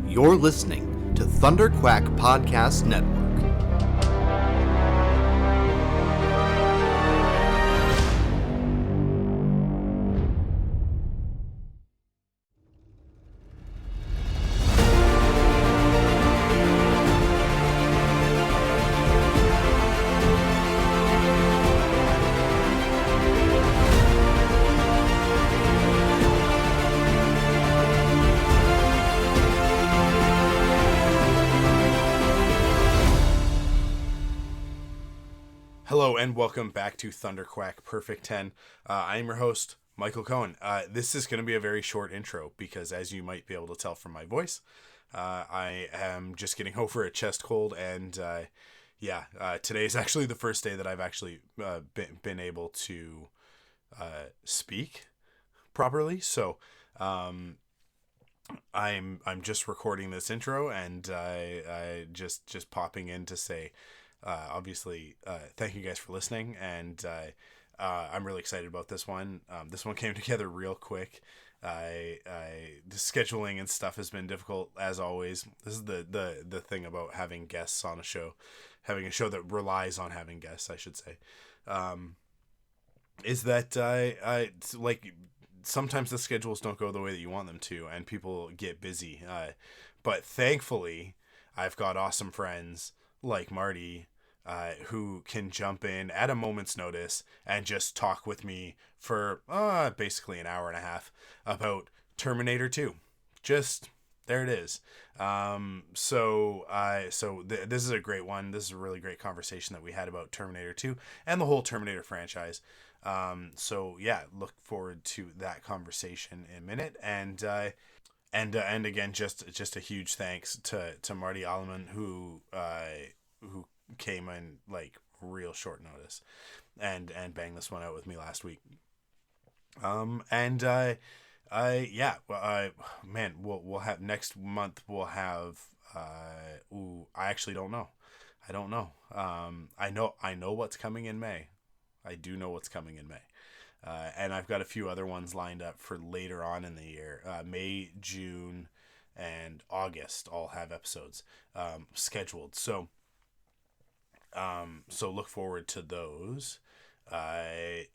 You're listening to ThunderQuack Podcast Network. Hello and welcome back to ThunderQuack Perfect 10. I am your host, Michael Cohen. This is going to be a very short intro because, as you might be able to tell from my voice, I am just getting over a chest cold, and today is actually the first day that I've actually been able to speak properly. So I'm just recording this intro, and I just popping in to say. Obviously, thank you guys for listening, and I'm really excited about this one. This one came together real quick. The scheduling and stuff has been difficult as always. This is the thing about having guests on a show, having a show that relies on having guests, I should say, is that I like sometimes the schedules don't go the way that you want them to, and people get busy. But thankfully, I've got awesome friends like Marty, who can jump in at a moment's notice and just talk with me for basically an hour and a half about Terminator 2. Just there it is. This is a great one. This is a really great conversation that we had about Terminator 2 and the whole Terminator franchise. Look forward to that conversation in a minute. And again, just a huge thanks to Marty Aleman, who came in like real short notice and banged this one out with me last week. We'll have next month. We'll have I actually don't know. I don't know. I know what's coming in May. I do know what's coming in May. And I've got a few other ones lined up for later on in the year. May, June, and August all have episodes scheduled. So look forward to those. They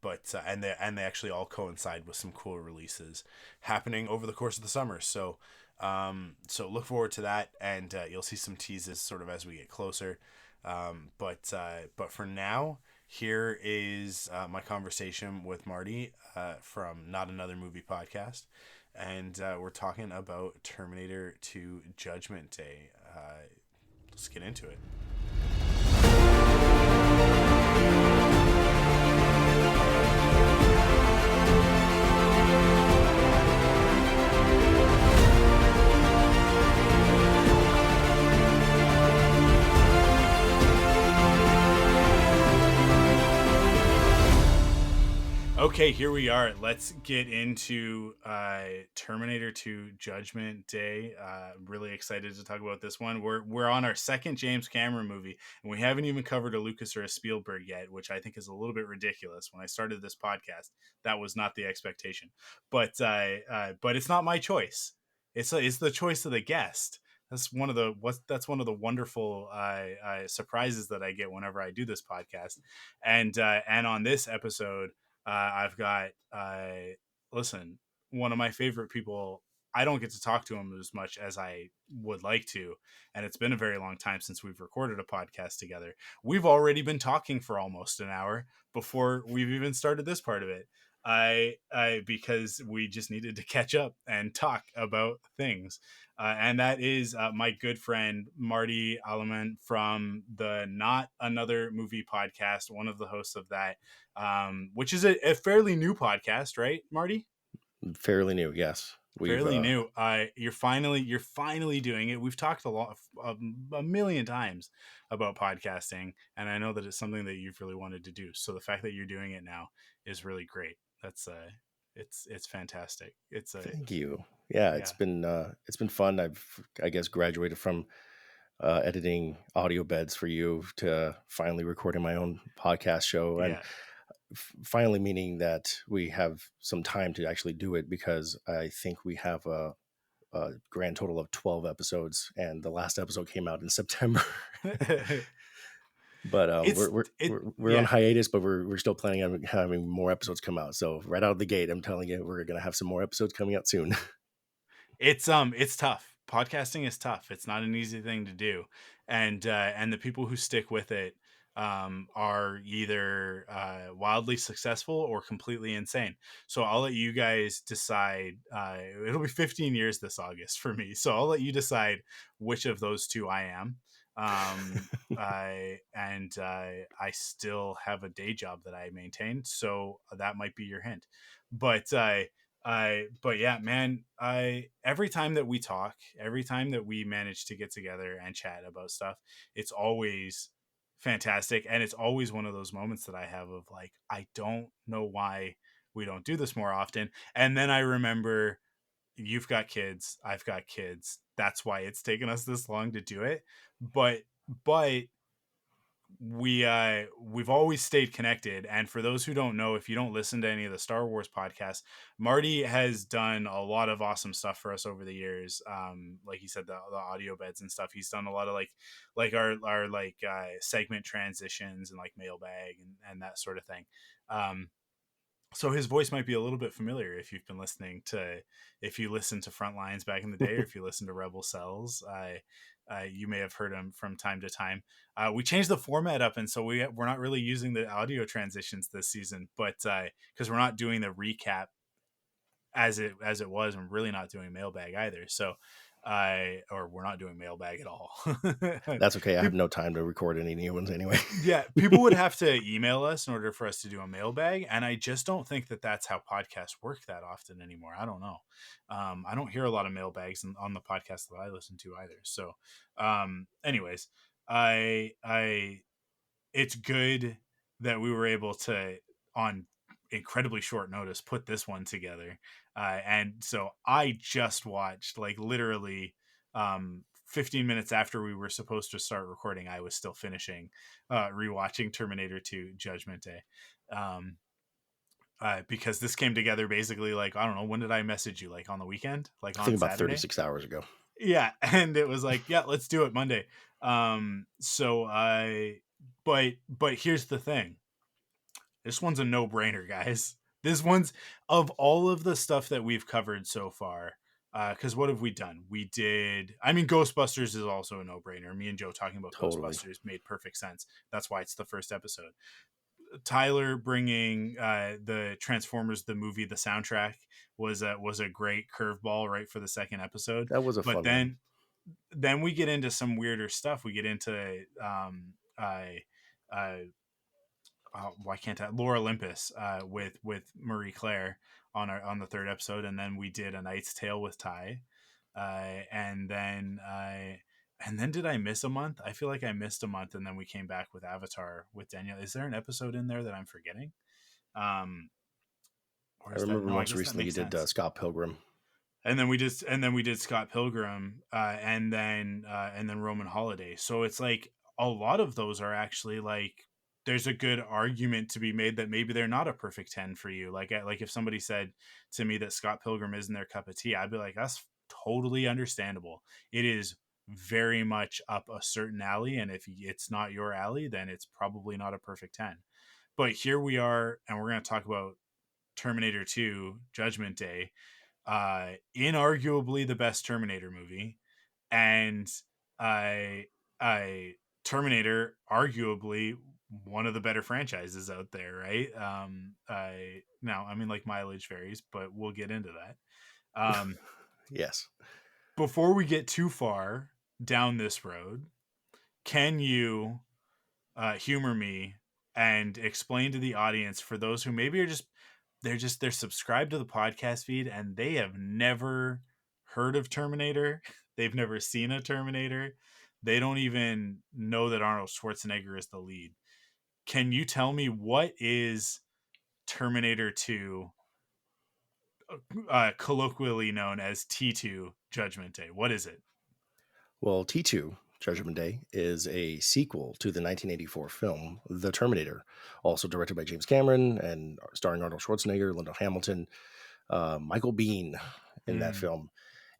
actually all coincide with some cool releases happening over the course of the summer. So look forward to that, and you'll see some teases sort of as we get closer. But for now, here is my conversation with Marty from Not Another Movie Podcast, and we're talking about Terminator 2 Judgment Day. Let's get into it. Okay, here we are. Let's get into Terminator 2 Judgment Day. Really excited to talk about this one. We're on our second James Cameron movie, and we haven't even covered a Lucas or a Spielberg yet, which I think is a little bit ridiculous. When I started this podcast, that was not the expectation. But it's not my choice. It's the choice of the guest. That's one of the wonderful surprises that I get whenever I do this podcast. And on this episode, I've got, one of my favorite people. I don't get to talk to him as much as I would like to, and it's been a very long time since we've recorded a podcast together. We've already been talking for almost an hour before we've even started this part of it. Because we just needed to catch up and talk about things. And that is my good friend, Marty Aleman from the Not Another Movie Podcast, one of the hosts of that, which is a fairly new podcast, right, Marty? Fairly new, yes. Fairly new. You're finally doing it. We've talked a million times about podcasting, and I know that it's something that you've really wanted to do. So the fact that you're doing it now is really great. That's it's fantastic. Thank you. Yeah, it's been fun. I guess graduated from editing audio beds for you to finally recording my own podcast show, and finally meaning that we have some time to actually do it, because I think we have a a grand total of 12 episodes, and the last episode came out in September. But we're on yeah. hiatus, but we're still planning on having more episodes come out. So right out of the gate, I'm telling you, we're gonna have some more episodes coming out soon. It's tough. Podcasting is tough. It's not an easy thing to do, and the people who stick with it are either wildly successful or completely insane. So I'll let you guys decide. It'll be 15 years this August for me, so I'll let you decide which of those two I am. I still have a day job that I maintain, so that might be your hint. But but yeah, man, every time that we talk, every time that we manage to get together and chat about stuff, it's always fantastic, and it's always one of those moments that I have of like, I don't know why we don't do this more often. And then I remember, you've got kids, I've got kids, that's why it's taken us this long to do it. But we've always stayed connected. And for those who don't know, if you don't listen to any of the Star Wars podcasts, Marty has done a lot of awesome stuff for us over the years. Like he said, the audio beds and stuff. He's done a lot of like our segment transitions and like mailbag and that sort of thing. So his voice might be a little bit familiar if you've been listening to, if you listened to Frontlines back in the day, or if you listen to Rebel Cells, you may have heard him from time to time. We changed the format up, and so we're not really using the audio transitions this season, but because we're not doing the recap as it was, and really not doing mailbag either. So or we're not doing mailbag at all. That's okay. I have no time to record any new ones anyway. Yeah, people would have to email us in order for us to do a mailbag, and I just don't think that that's how podcasts work that often anymore. I don't know. I don't hear a lot of mailbags on the podcast that I listen to either. So, anyways, it's good that we were able to, on incredibly short notice, put this one together. And so I just watched, like, literally 15 minutes after we were supposed to start recording, I was still finishing rewatching Terminator 2 Judgment Day. Because this came together basically, like, I don't know, when did I message you? Like on the weekend? Like on I think about Saturday? 36 hours ago. Yeah, and it was like, yeah, let's do it Monday. But here's the thing. This one's a no-brainer, guys. This one's, of all of the stuff that we've covered so far, because what have we done? Ghostbusters is also a no-brainer. Me and Joe talking about Totally. Ghostbusters made perfect sense. That's why it's the first episode. Tyler bringing the Transformers the movie, the soundtrack was a great curveball right for the second episode. That was a fun one. Then we get into some weirder stuff. We get into why can't I? Lore Olympus with Marie Claire on the third episode, and then we did A Knight's Tale with Ty, and then did I miss a month? I feel like I missed a month, and then we came back with Avatar with Danielle. Is there an episode in there that I'm forgetting? I remember most recently you did Scott Pilgrim. And then we did Scott Pilgrim, and then Roman Holiday. So it's like a lot of those are actually, like, there's a good argument to be made that maybe they're not a perfect 10 for you. Like if somebody said to me that Scott Pilgrim isn't their cup of tea, I'd be like, that's totally understandable. It is very much up a certain alley, and if it's not your alley, then it's probably not a perfect 10. But here we are, and we're going to talk about Terminator 2 Judgment Day, inarguably the best Terminator movie, and Terminator, arguably one of the better franchises out there, right? Like, mileage varies, but we'll get into that. Yes. Before we get too far down this road, can you humor me and explain to the audience, for those who maybe they're subscribed to the podcast feed and they have never heard of Terminator, they've never seen a Terminator, they don't even know that Arnold Schwarzenegger is the lead. Can you tell me, what is Terminator 2, colloquially known as T2 Judgment Day? What is it? Well, T2 Judgment Day is a sequel to the 1984 film The Terminator, also directed by James Cameron and starring Arnold Schwarzenegger, Linda Hamilton, Michael Biehn in that film.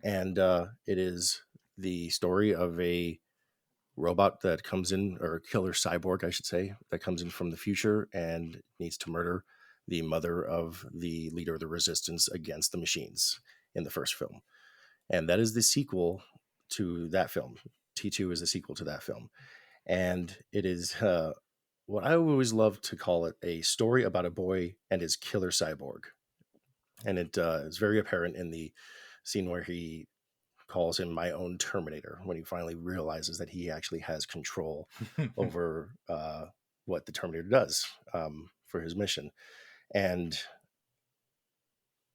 And it is the story of a robot that comes in, or a killer cyborg, I should say, that comes in from the future and needs to murder the mother of the leader of the resistance against the machines in the first film. And that is the sequel to that film. T2 is the sequel to that film. And it is what I always love to call it, a story about a boy and his killer cyborg. And it is very apparent in the scene where he calls him my own Terminator, when he finally realizes that he actually has control over what the Terminator does for his mission. And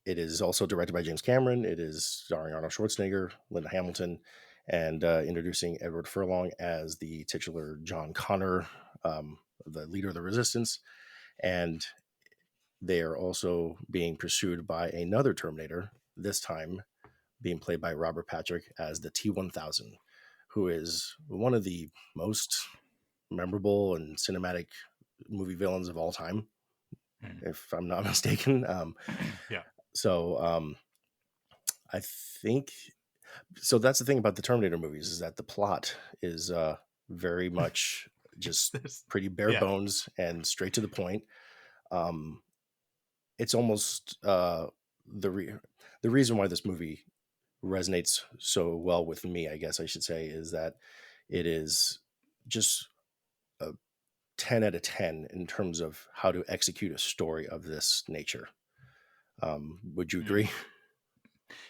it is also directed by James Cameron. It is starring Arnold Schwarzenegger, Linda Hamilton, and introducing Edward Furlong as the titular John Connor, the leader of the resistance. And they are also being pursued by another Terminator, this time being played by Robert Patrick as the T-1000, who is one of the most memorable and cinematic movie villains of all time, if I'm not mistaken. Yeah. So I think, so that's the thing about the Terminator movies, is that the plot is very much just pretty bare Yeah. bones and straight to the point. It's almost the reason why this movie resonates so well with me, I guess I should say, is that it is just a 10 out of 10 in terms of how to execute a story of this nature. Would you agree?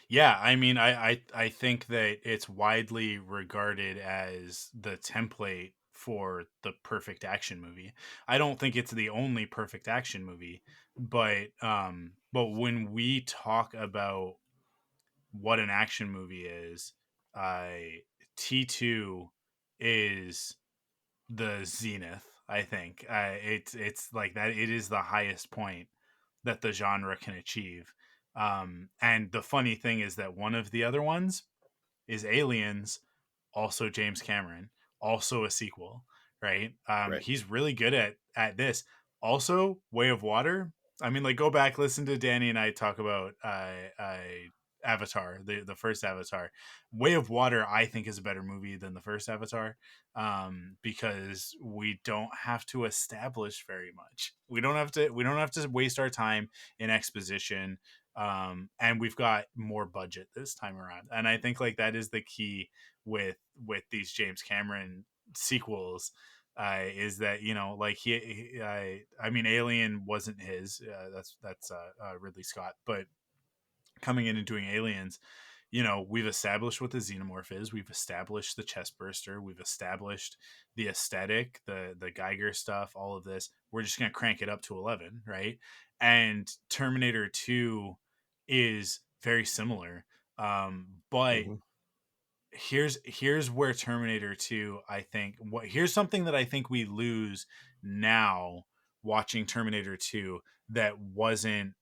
Yeah, I mean, I think that it's widely regarded as the template for the perfect action movie. I don't think it's the only perfect action movie, but when we talk about what an action movie is, T2 is the zenith. I think it's like that. It is the highest point that the genre can achieve. And the funny thing is that one of the other ones is Aliens, also James Cameron, also a sequel, right? Right. He's really good at this. Also, Way of Water. I mean, like, go back, listen to Danny and I talk about Avatar, the first Avatar. Way of Water, I think, is a better movie than the first Avatar, because we don't have to establish very much. We don't have to waste our time in exposition, and we've got more budget this time around. And I think like that is the key with these James Cameron sequels, is that, you know, like I mean, Alien wasn't his, that's Ridley Scott, but coming in and doing Aliens, you know, we've established what the xenomorph is, we've established the chest burster, we've established the aesthetic, the Geiger stuff, all of this. We're just going to crank it up to 11, right? And Terminator 2 is very similar, but Mm-hmm. here's where Terminator 2, I think, here's something that I think we lose now watching Terminator 2 that wasn't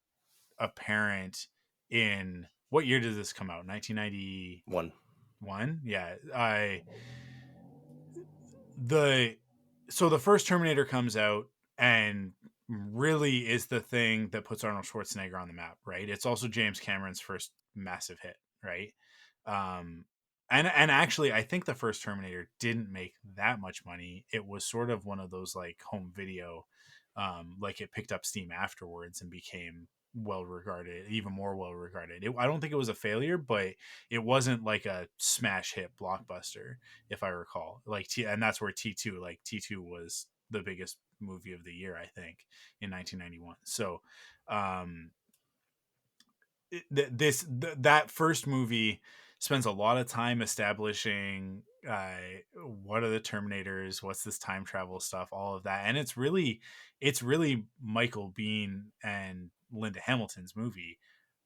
apparent in, what year did this come out? 1991. Yeah. The first Terminator comes out and really is the thing that puts Arnold Schwarzenegger on the map, right? It's also James Cameron's first massive hit, right? And actually, I think the first Terminator didn't make that much money. It was sort of one of those like home video, like it picked up steam afterwards and became well regarded, even more well regarded. I don't think it was a failure, but it wasn't like a smash hit blockbuster, if I recall. Like and that's where T2, like T2 was the biggest movie of the year, I think, in 1991. So, that first movie spends a lot of time establishing what are the Terminators, what's this time travel stuff, all of that. And it's really Michael Biehn and Linda Hamilton's movie.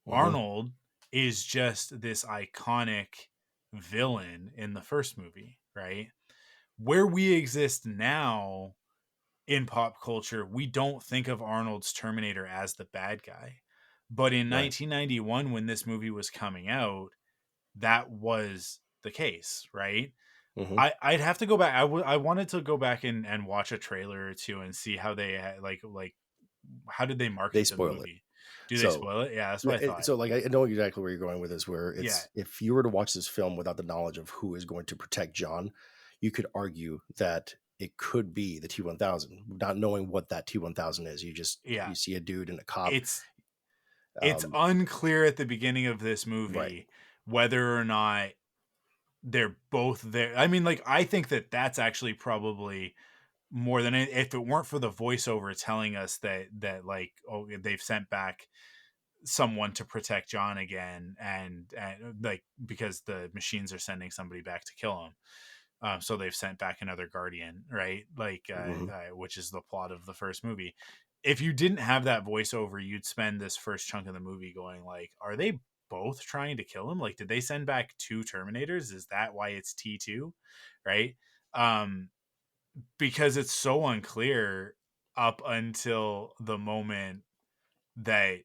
Mm-hmm. Arnold is just this iconic villain in the first movie, right? Where we exist now in pop culture, we don't think of Arnold's Terminator as the bad guy. But in Right. 1991, when this movie was coming out, that was the case, right? Mm-hmm. I'd have to go back. I wanted to go back and watch a trailer or two and see how they like how did they market They the spoil it. movie. Do they spoil it? Yeah, that's what I thought. So like I know exactly where you're going with this. Where Yeah. it's if you were to watch this film without the knowledge of who is going to protect John, you could argue that it could be the T-1000, not knowing what that T-1000 is. You see a dude in a cop. It's unclear at the beginning of this movie Right. whether or not they're both there. I mean, like, I think that's actually probably more than if it weren't for the voiceover telling us that like, oh, they've sent back someone to protect John again, and like, because the machines are sending somebody back to kill him. So they've sent back another guardian, right? Like, which is the plot of the first movie. If you didn't have that voiceover, you'd spend this first chunk of the movie going like, are they both trying to kill him? Like, did they send back 2 Terminators? Is that why it's T2? Right? Because it's so unclear up until the moment that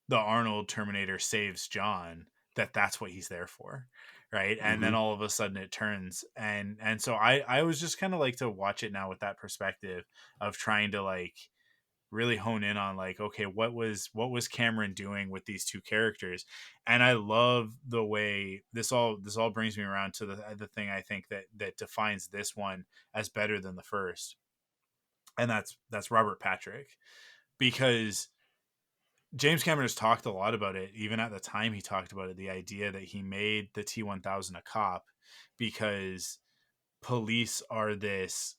the Arnold Terminator saves John, that's what he's there for. Right. And then all of a sudden it turns. And so I was just kind of like to watch it now with that perspective of trying to like really hone in on like, okay, what was Cameron doing with these 2 characters? And I love the way this all brings me around to the thing I think that defines this one as better than the first. And that's Robert Patrick, because James Cameron has talked a lot about it. Even at the time he talked about it, the idea that he made the T-1000 a cop because police are this,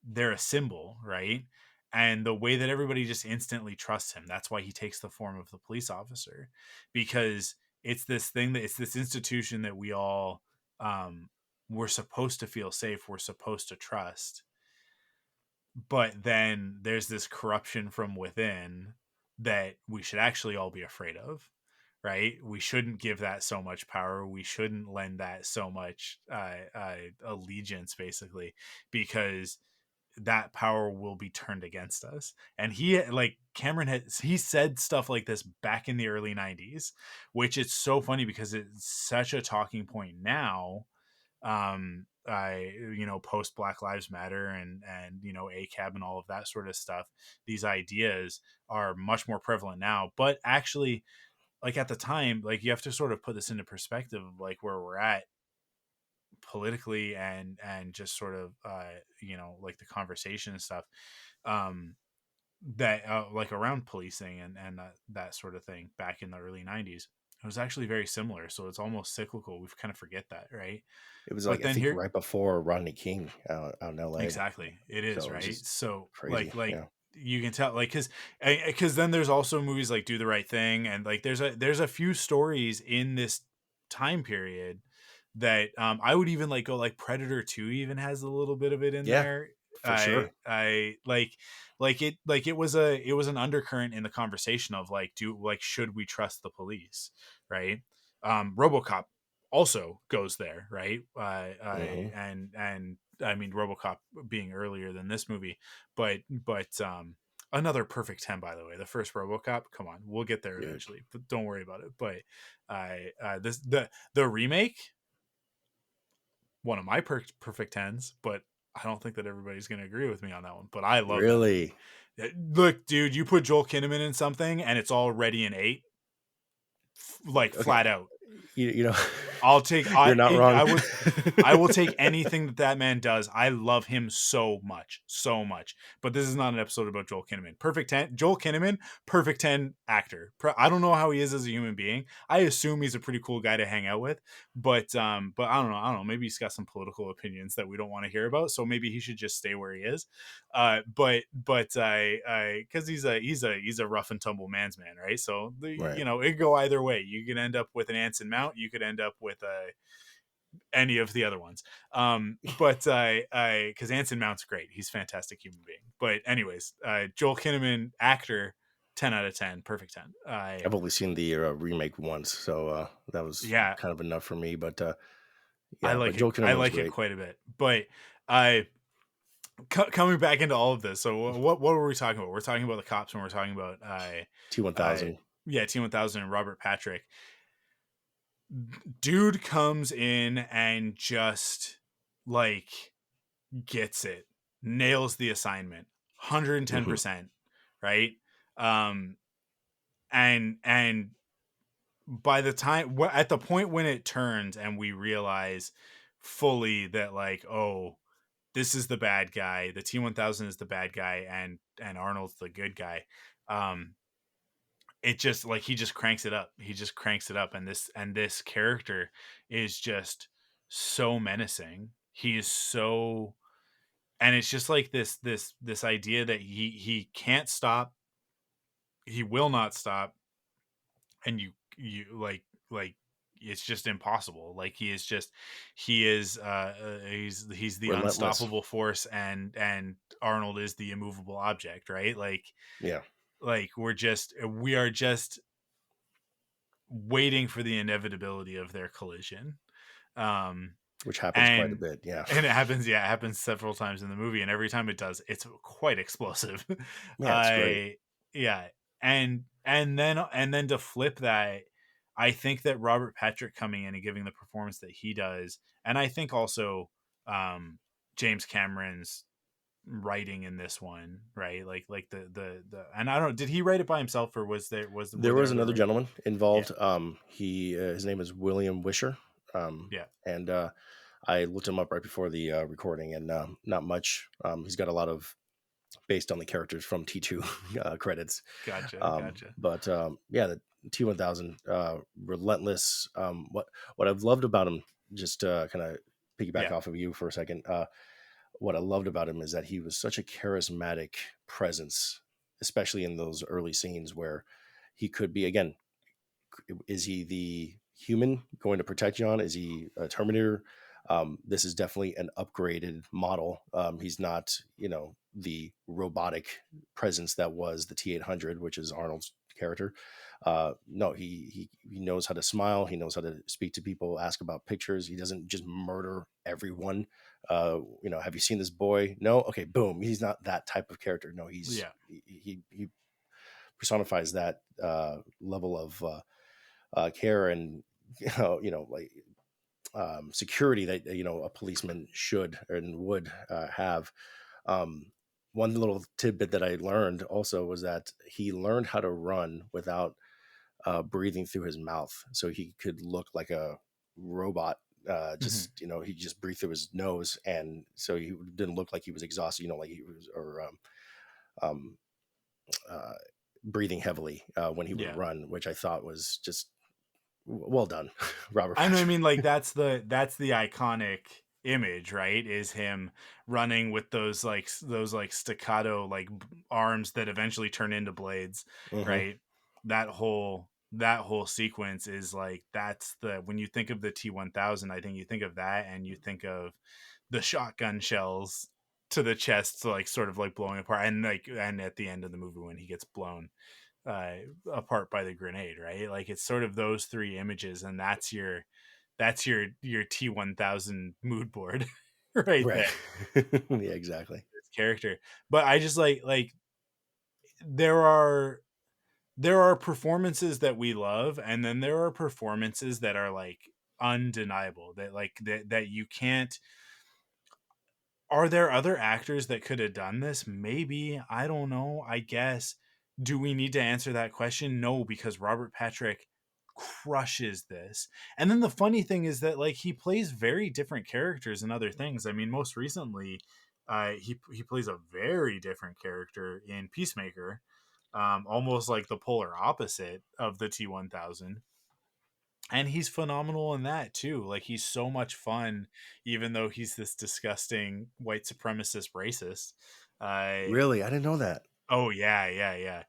they're a symbol, right? And the way that everybody just instantly trusts him, that's why he takes the form of the police officer, because it's this thing it's this institution that we all, we're supposed to feel safe. We're supposed to trust. But then there's this corruption from within that we should actually all be afraid of, right? We shouldn't give that so much power. We shouldn't lend that so much allegiance, basically, because that power will be turned against us. And Cameron he said stuff like this back in the early 90s, which it's so funny because it's such a talking point now. Post Black Lives Matter and ACAB and all of that sort of stuff, these ideas are much more prevalent now. But actually, like, at the time, like, you have to sort of put this into perspective of like where we're at politically and just sort of like the conversation and stuff, that like around policing and that sort of thing back in the early 90s. It was actually very similar, so it's almost cyclical. We kind of forget that, right? It was like, I think right before Rodney King out in LA. Exactly. It is, so right? So crazy. like you can tell, like, because then there's also movies like Do the Right Thing, and like there's a few stories in this time period that I would even like go like Predator 2 even has a little bit of it in there. For sure. It was an undercurrent in the conversation of like, should we trust the police, right? RoboCop also goes there, right? And I mean, RoboCop being earlier than this movie, but another perfect 10, by the way. The first RoboCop, come on, we'll get there eventually, but don't worry about it. But the remake, one of my perfect 10s, but I don't think that everybody's going to agree with me on that one. But I love really that. Look, dude, you put Joel Kinnaman in something and it's already an 8, like, okay, flat out. You know, I'll take. You're not wrong. I will take anything that man does. I love him so much. But this is not an episode about Joel Kinnaman. Perfect 10. Joel Kinnaman, perfect 10 actor. I don't know how he is as a human being. I assume he's a pretty cool guy to hang out with. But I don't know. Maybe he's got some political opinions that we don't want to hear about. So maybe he should just stay where he is. But because he's a rough and tumble man's man, right? So right. It could go either way. You could end up with an Anson Mount. You could end up with any of the other ones. But because Anson Mount's great. He's a fantastic human being. But anyways, Joel Kinnaman, actor, 10 out of 10, perfect 10. I've only seen the remake once, so that was kind of enough for me. But I like it. I like it quite a bit. But coming back into all of this, so what were we talking about? We're talking about the cops, and we're talking about T-1000. T-1000 and Robert Patrick. Dude comes in and just like gets it, nails the assignment 110%, right? and by the time at the point when it turns and we realize fully that like, oh, this is the bad guy, the T-1000 is the bad guy, and Arnold's the good guy. It just like he just cranks it up. He just cranks it up, and this character is just so menacing. He is so, and it's just like this idea that he can't stop, he will not stop, and you like it's just impossible. Like he is he's the Relentless. unstoppable force, and Arnold is the immovable object, right? Yeah. Like we are just waiting for the inevitability of their collision. Which happens quite a And bit. Yeah. and it happens, yeah, it happens several times in the movie, and every time it does, it's quite explosive. Yeah, it's great. I Yeah, and then to flip that, I think that Robert Patrick coming in and giving the performance that he does, and I think also James Cameron's writing in this one, right? Like the and I don't, did he write it by himself, or There were there was other another writers? gentleman Yeah, involved. He his name is William Wisher. yeah, And I looked him up right before the recording, and not much. He's got a lot of based on the characters from T2 credits. gotcha. But yeah, the T1000, relentless. What I've loved about him, just kind of piggyback Yeah. off of you for a second. What I loved about him is that he was such a charismatic presence, especially in those early scenes where he could be, again, is he the human going to protect John? Is he a Terminator? This is definitely an upgraded model. He's not, the robotic presence that was the T-800, which is Arnold's character. No, he knows how to smile. He knows how to speak to people, ask about pictures. He doesn't just murder everyone. Have you seen this boy? No. Okay, boom. He's not that type of character. No, Yeah. he personifies that level of care and like security that a policeman should and would have. Um, One little tidbit that I learned also was that he learned how to run without breathing through his mouth, so he could look like a robot. Mhm. He just breathed through his nose, and so he didn't look like he was exhausted. Like he was, or um, uh, breathing heavily when he would Yeah. run, which I thought was just well done, Robert I know, I Patrick. mean, like that's the iconic image, right? Is him running with those like staccato like arms that eventually turn into blades, Hmm. right? That whole sequence is like, that's the, when you think of the T-1000, I think you think of that, and you think of the shotgun shells to the chest, like sort of like blowing apart, and at the end of the movie when he gets blown uh, apart by the grenade, right? Like it's sort of those three images, and that's your T-1000 mood board right there. Right. Yeah, exactly. This character, but I just like there are there are performances that we love, and then there are performances that are like undeniable, that you can't. Are there other actors that could have done this? Maybe. I don't know. I guess. Do we need to answer that question? No, because Robert Patrick crushes this. And then the funny thing is that like he plays very different characters in other things. I mean, most recently, he plays a very different character in Peacemaker, almost like the polar opposite of the T-1000, and he's phenomenal in that too. Like he's so much fun, even though he's this disgusting white supremacist racist. uh Really, I didn't know that. oh yeah.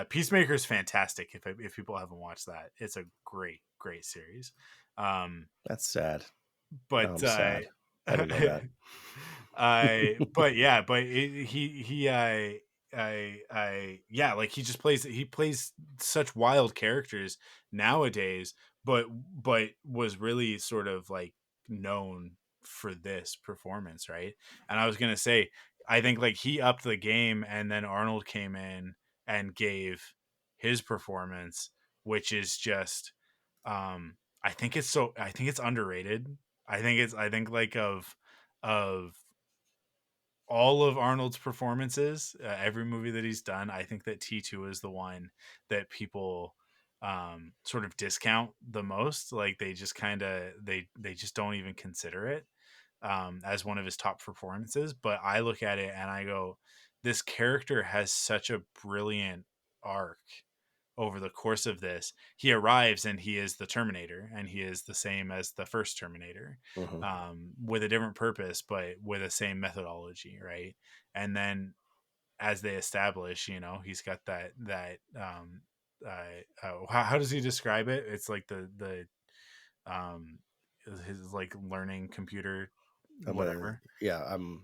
Peacemaker is fantastic. If people haven't watched that, it's a great series. um That's sad. Oh, but I'm sad. I didn't know that. but yeah, but he yeah, like he plays such wild characters nowadays, but was really sort of like known for this performance, right? And I was gonna say, I think like he upped the game, and then Arnold came in and gave his performance, which is just, I think it's underrated. I think like of all of Arnold's performances, every movie that he's done, I think that T2 is the one that people sort of discount the most. Like they just kind of they just don't even consider it as one of his top performances. But I look at it and I go, this character has such a brilliant arc over the course of this. He arrives and he is the Terminator, and he is the same as the first Terminator, Mm-hmm. with a different purpose, but with the same methodology, right? And then as they establish, you know, he's got how does he describe it? It's like the um his like learning computer, I'm gonna, whatever. yeah, I'm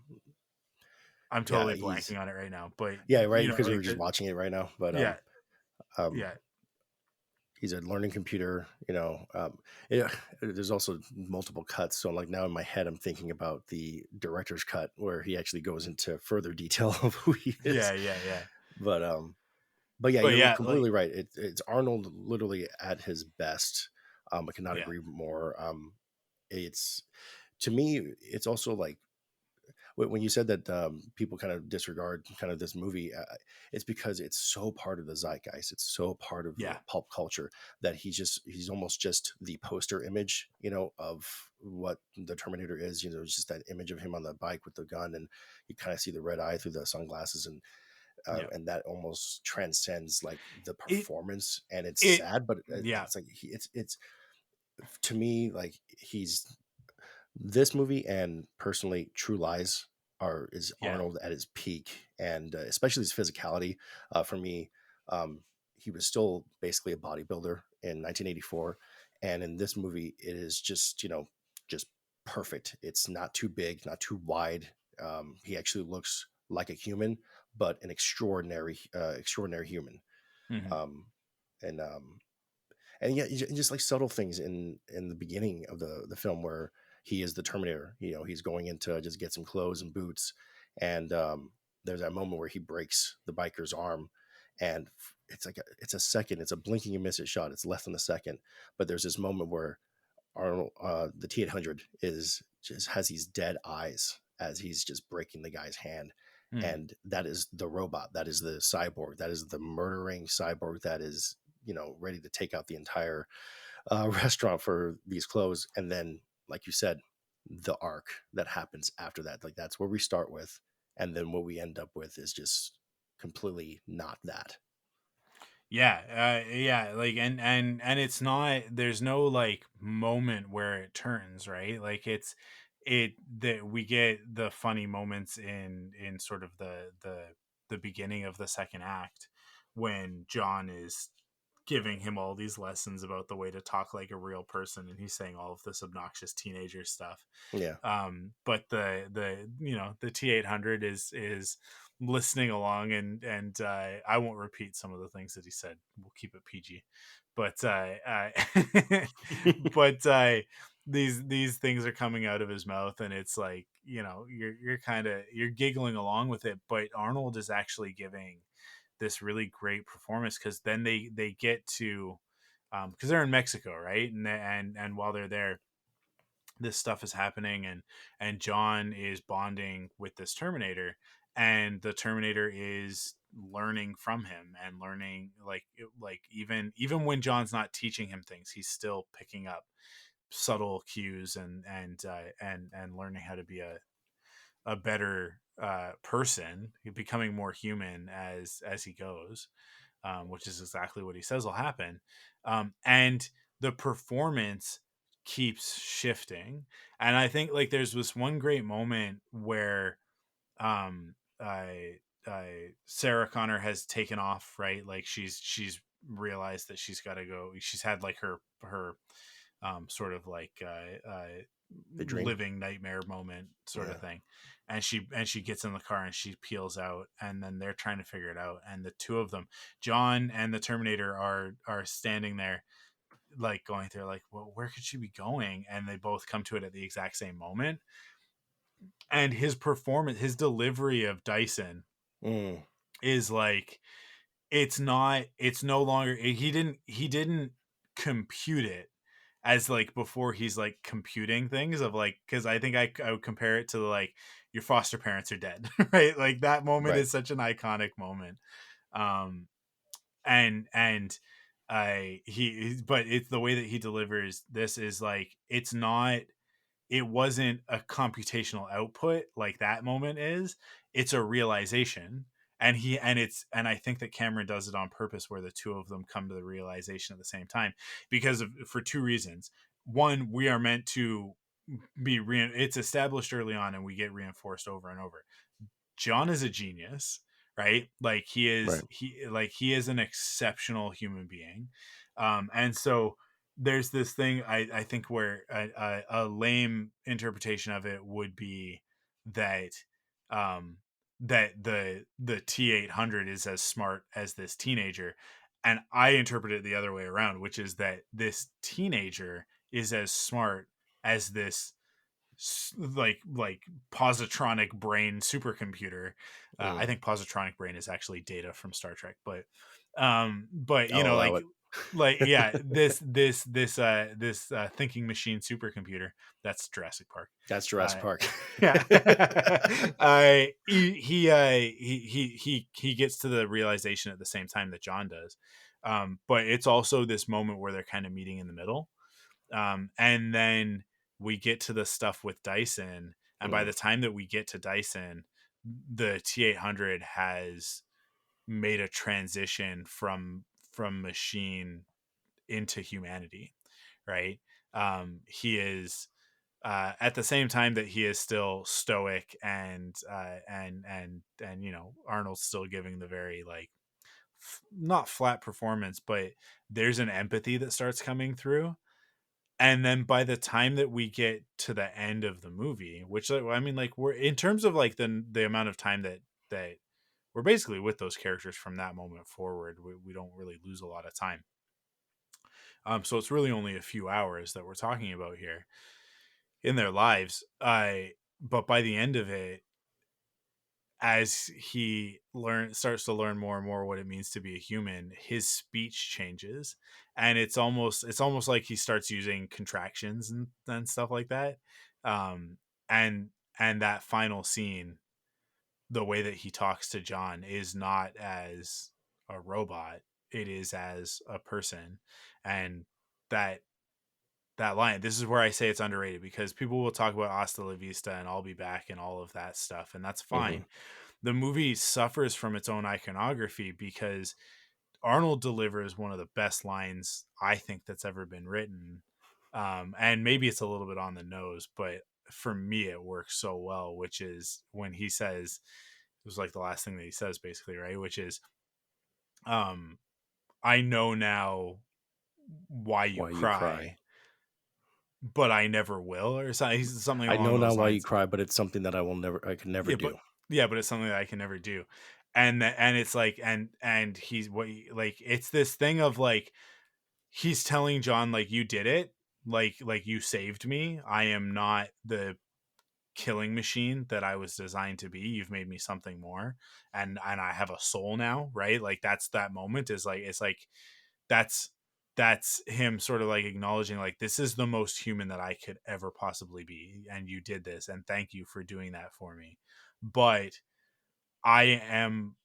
yeah, totally he's, blanking on it right now, but yeah, right, you know, because we like were just watching it right now. But yeah, um, yeah, he's a learning computer. It, there's also multiple cuts. So like now in my head, I'm thinking about the director's cut where he actually goes into further detail of who he is. yeah. But um, but yeah, But you're yeah, like completely right. It's Arnold literally at his best. I cannot yeah, agree more. It's to me, it's also like when you said that people kind of disregard kind of this movie, it's because it's so part of the zeitgeist. It's so part of the yeah. pulp culture that he's almost just the poster image, of what the Terminator is. It's just that image of him on the bike with the gun, and you kind of see the red eye through the sunglasses, Yeah. and that almost transcends like the It performance. And it's it sad, but yeah. it's like it's to me like he's this movie, and personally True Lies is Yeah. Arnold at his peak, and especially his physicality. For me, um, he was still basically a bodybuilder in 1984, and in this movie it is just just perfect. It's not too big, not too wide. He actually looks like a human, but an extraordinary human. Mhm. um, and yeah, just like subtle things in the beginning of the film where he is the Terminator. He's going in to just get some clothes and boots, and there's that moment where he breaks the biker's arm, and it's a second, it's a blinking and miss it shot. It's less than a second, but there's this moment where Arnold, the T-800, is just has these dead eyes as he's just breaking the guy's hand. Mhm. And that is the robot. That is the cyborg. That is the murdering cyborg that is, ready to take out the entire restaurant for these clothes. And then, like you said, the arc that happens after that, like that's where we start with. And then what we end up with is just completely not that. Yeah, like and it's not, there's no like moment where it turns, right? Like it that we get the funny moments in sort of the beginning of the second act when John is giving him all these lessons about the way to talk like a real person, and he's saying all of this obnoxious teenager stuff. Yeah. But the T-800 is listening along, and I won't repeat some of the things that he said. We'll keep it PG. But but these things are coming out of his mouth, and it's like, you're kind of, you're giggling along with it, but Arnold is actually giving this really great performance, because then they get to because they're in Mexico, right? And while they're there, this stuff is happening, and John is bonding with this Terminator, and the Terminator is learning from him, and learning like even when John's not teaching him things, he's still picking up subtle cues, and learning how to be a better person, becoming more human as he goes, which is exactly what he says will happen. And the performance keeps shifting, and I think like there's this one great moment where um, I, Sarah Connor has taken off, right? Like she's realized that she's got to go. She's had like her sort of like The dream. living nightmare moment sort of Yeah. thing, and she gets in the car and she peels out, and then they're trying to figure it out, and the two of them, John and the Terminator, are standing there like going through like, well, where could she be going, and they both come to it at the exact same moment. And his performance, his delivery of Dyson Mm. is like, it's no longer, he didn't compute it as like before he's like computing things of like, because I think I would compare it to like your foster parents are dead, right? Like that moment Right. is such an iconic moment. Um, and but it's the way that he delivers this is like, it wasn't a computational output like that moment is. It's a realization. And I think that Cameron does it on purpose, where the two of them come to the realization at the same time, for two reasons. One, we are meant to it's established early on, and we get reinforced over and over. John is a genius, right? Like Right. he is an exceptional human being. And so there's this thing, I think, where a lame interpretation of it would be that um that the T-800 is as smart as this teenager. And I interpret it the other way around, which is that this teenager is as smart as this like positronic brain supercomputer. I Mm. think positronic brain is actually Data from Star Trek, but you I'll know, allow yeah, it. this thinking machine supercomputer, that's Jurassic Park. That's Jurassic Park. Yeah. He gets to the realization at the same time that John does. But it's also this moment where they're kind of meeting in the middle. And then we get to the stuff with Dyson, and by Mm. the time that we get to Dyson, the T-800 has made a transition from machine into humanity, right? He is at the same time that he is still stoic, and you know, Arnold's still giving the very like not flat performance, but there's an empathy that starts coming through. And then by the time that we get to the end of the movie, which I mean, like, we're in terms of like the amount of time that we're basically with those characters from that moment forward, we don't really lose a lot of time. So it's really only a few hours that we're talking about here in their lives. But by the end of it, as he starts to learn more and more what it means to be a human, his speech changes, and it's almost like he starts using contractions and stuff like that. Um, and that final scene, the way that he talks to John is not as a robot; it is as a person. And that that line, this is where I say it's underrated, because people will talk about hasta la vista and I'll be back and all of that stuff, and that's Mm-hmm. fine. The movie suffers from its own iconography, because Arnold delivers one of the best lines I think that's ever been written. And maybe it's a little bit on the nose, but for me it works so well, which is when he says, it was like the last thing that he says basically, right? Which is, um, I know now why you Why you cry, cry? but I never will, or something I along know now those why you lines. cry, but it's something that I can never Yeah, but do. it's something that I can never do. And it's like, and he's like, it's this thing of like, he's telling John, like, you did it, like you saved me. I am not the killing machine that I was designed to be. You've made me something more, and I have a soul now, right? Like, that's that moment, is like, it's like, that's him sort of like acknowledging, like, this is the most human that I could ever possibly be, and you did this, and thank you for doing that for me. But I am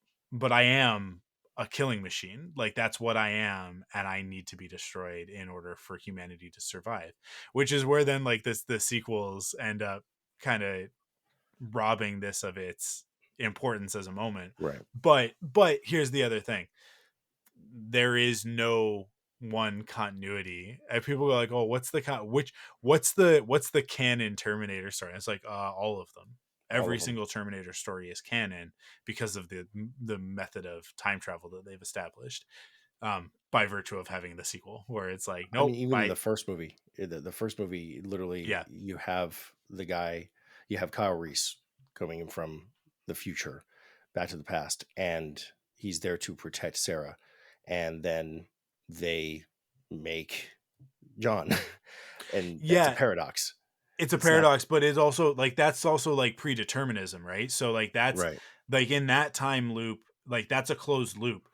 I am a killing machine. Like, that's what I am, and I need to be destroyed in order for humanity to survive. Which is where then, like, the sequels end up kind of robbing this of its importance as a moment. Right. But here's the other thing. There is no one continuity. And people go like, "Oh, what's the canon Terminator story?" And it's like, all of them. All Every of them. single Terminator story is canon because of the method of time travel that they've established, by virtue of having the sequel, where it's like, I mean, nope, even in the first movie, the first movie, literally, yeah, you have the guy, you have Kyle Reese coming in from the future back to the past, and he's there to protect Sarah. And then they make John, and that's a yeah, paradox. it's a It's not paradox, but it's also like, that's also like predeterminism, right? So like, that's right. like, in that time loop, like, that's a closed loop.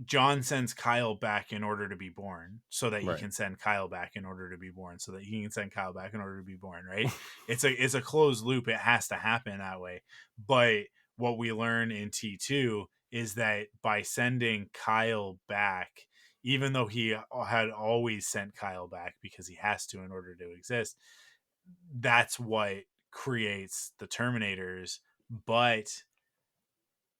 John sends Kyle back in order to be born, so that he Right. can send Kyle back in order to be born, so that he can send Kyle back in order to be born, right? It's a closed loop. It has to happen that way. But what we learn in T2 is that by sending Kyle back, even though he had always sent Kyle back because he has to in order to exist, that's what creates the Terminators. But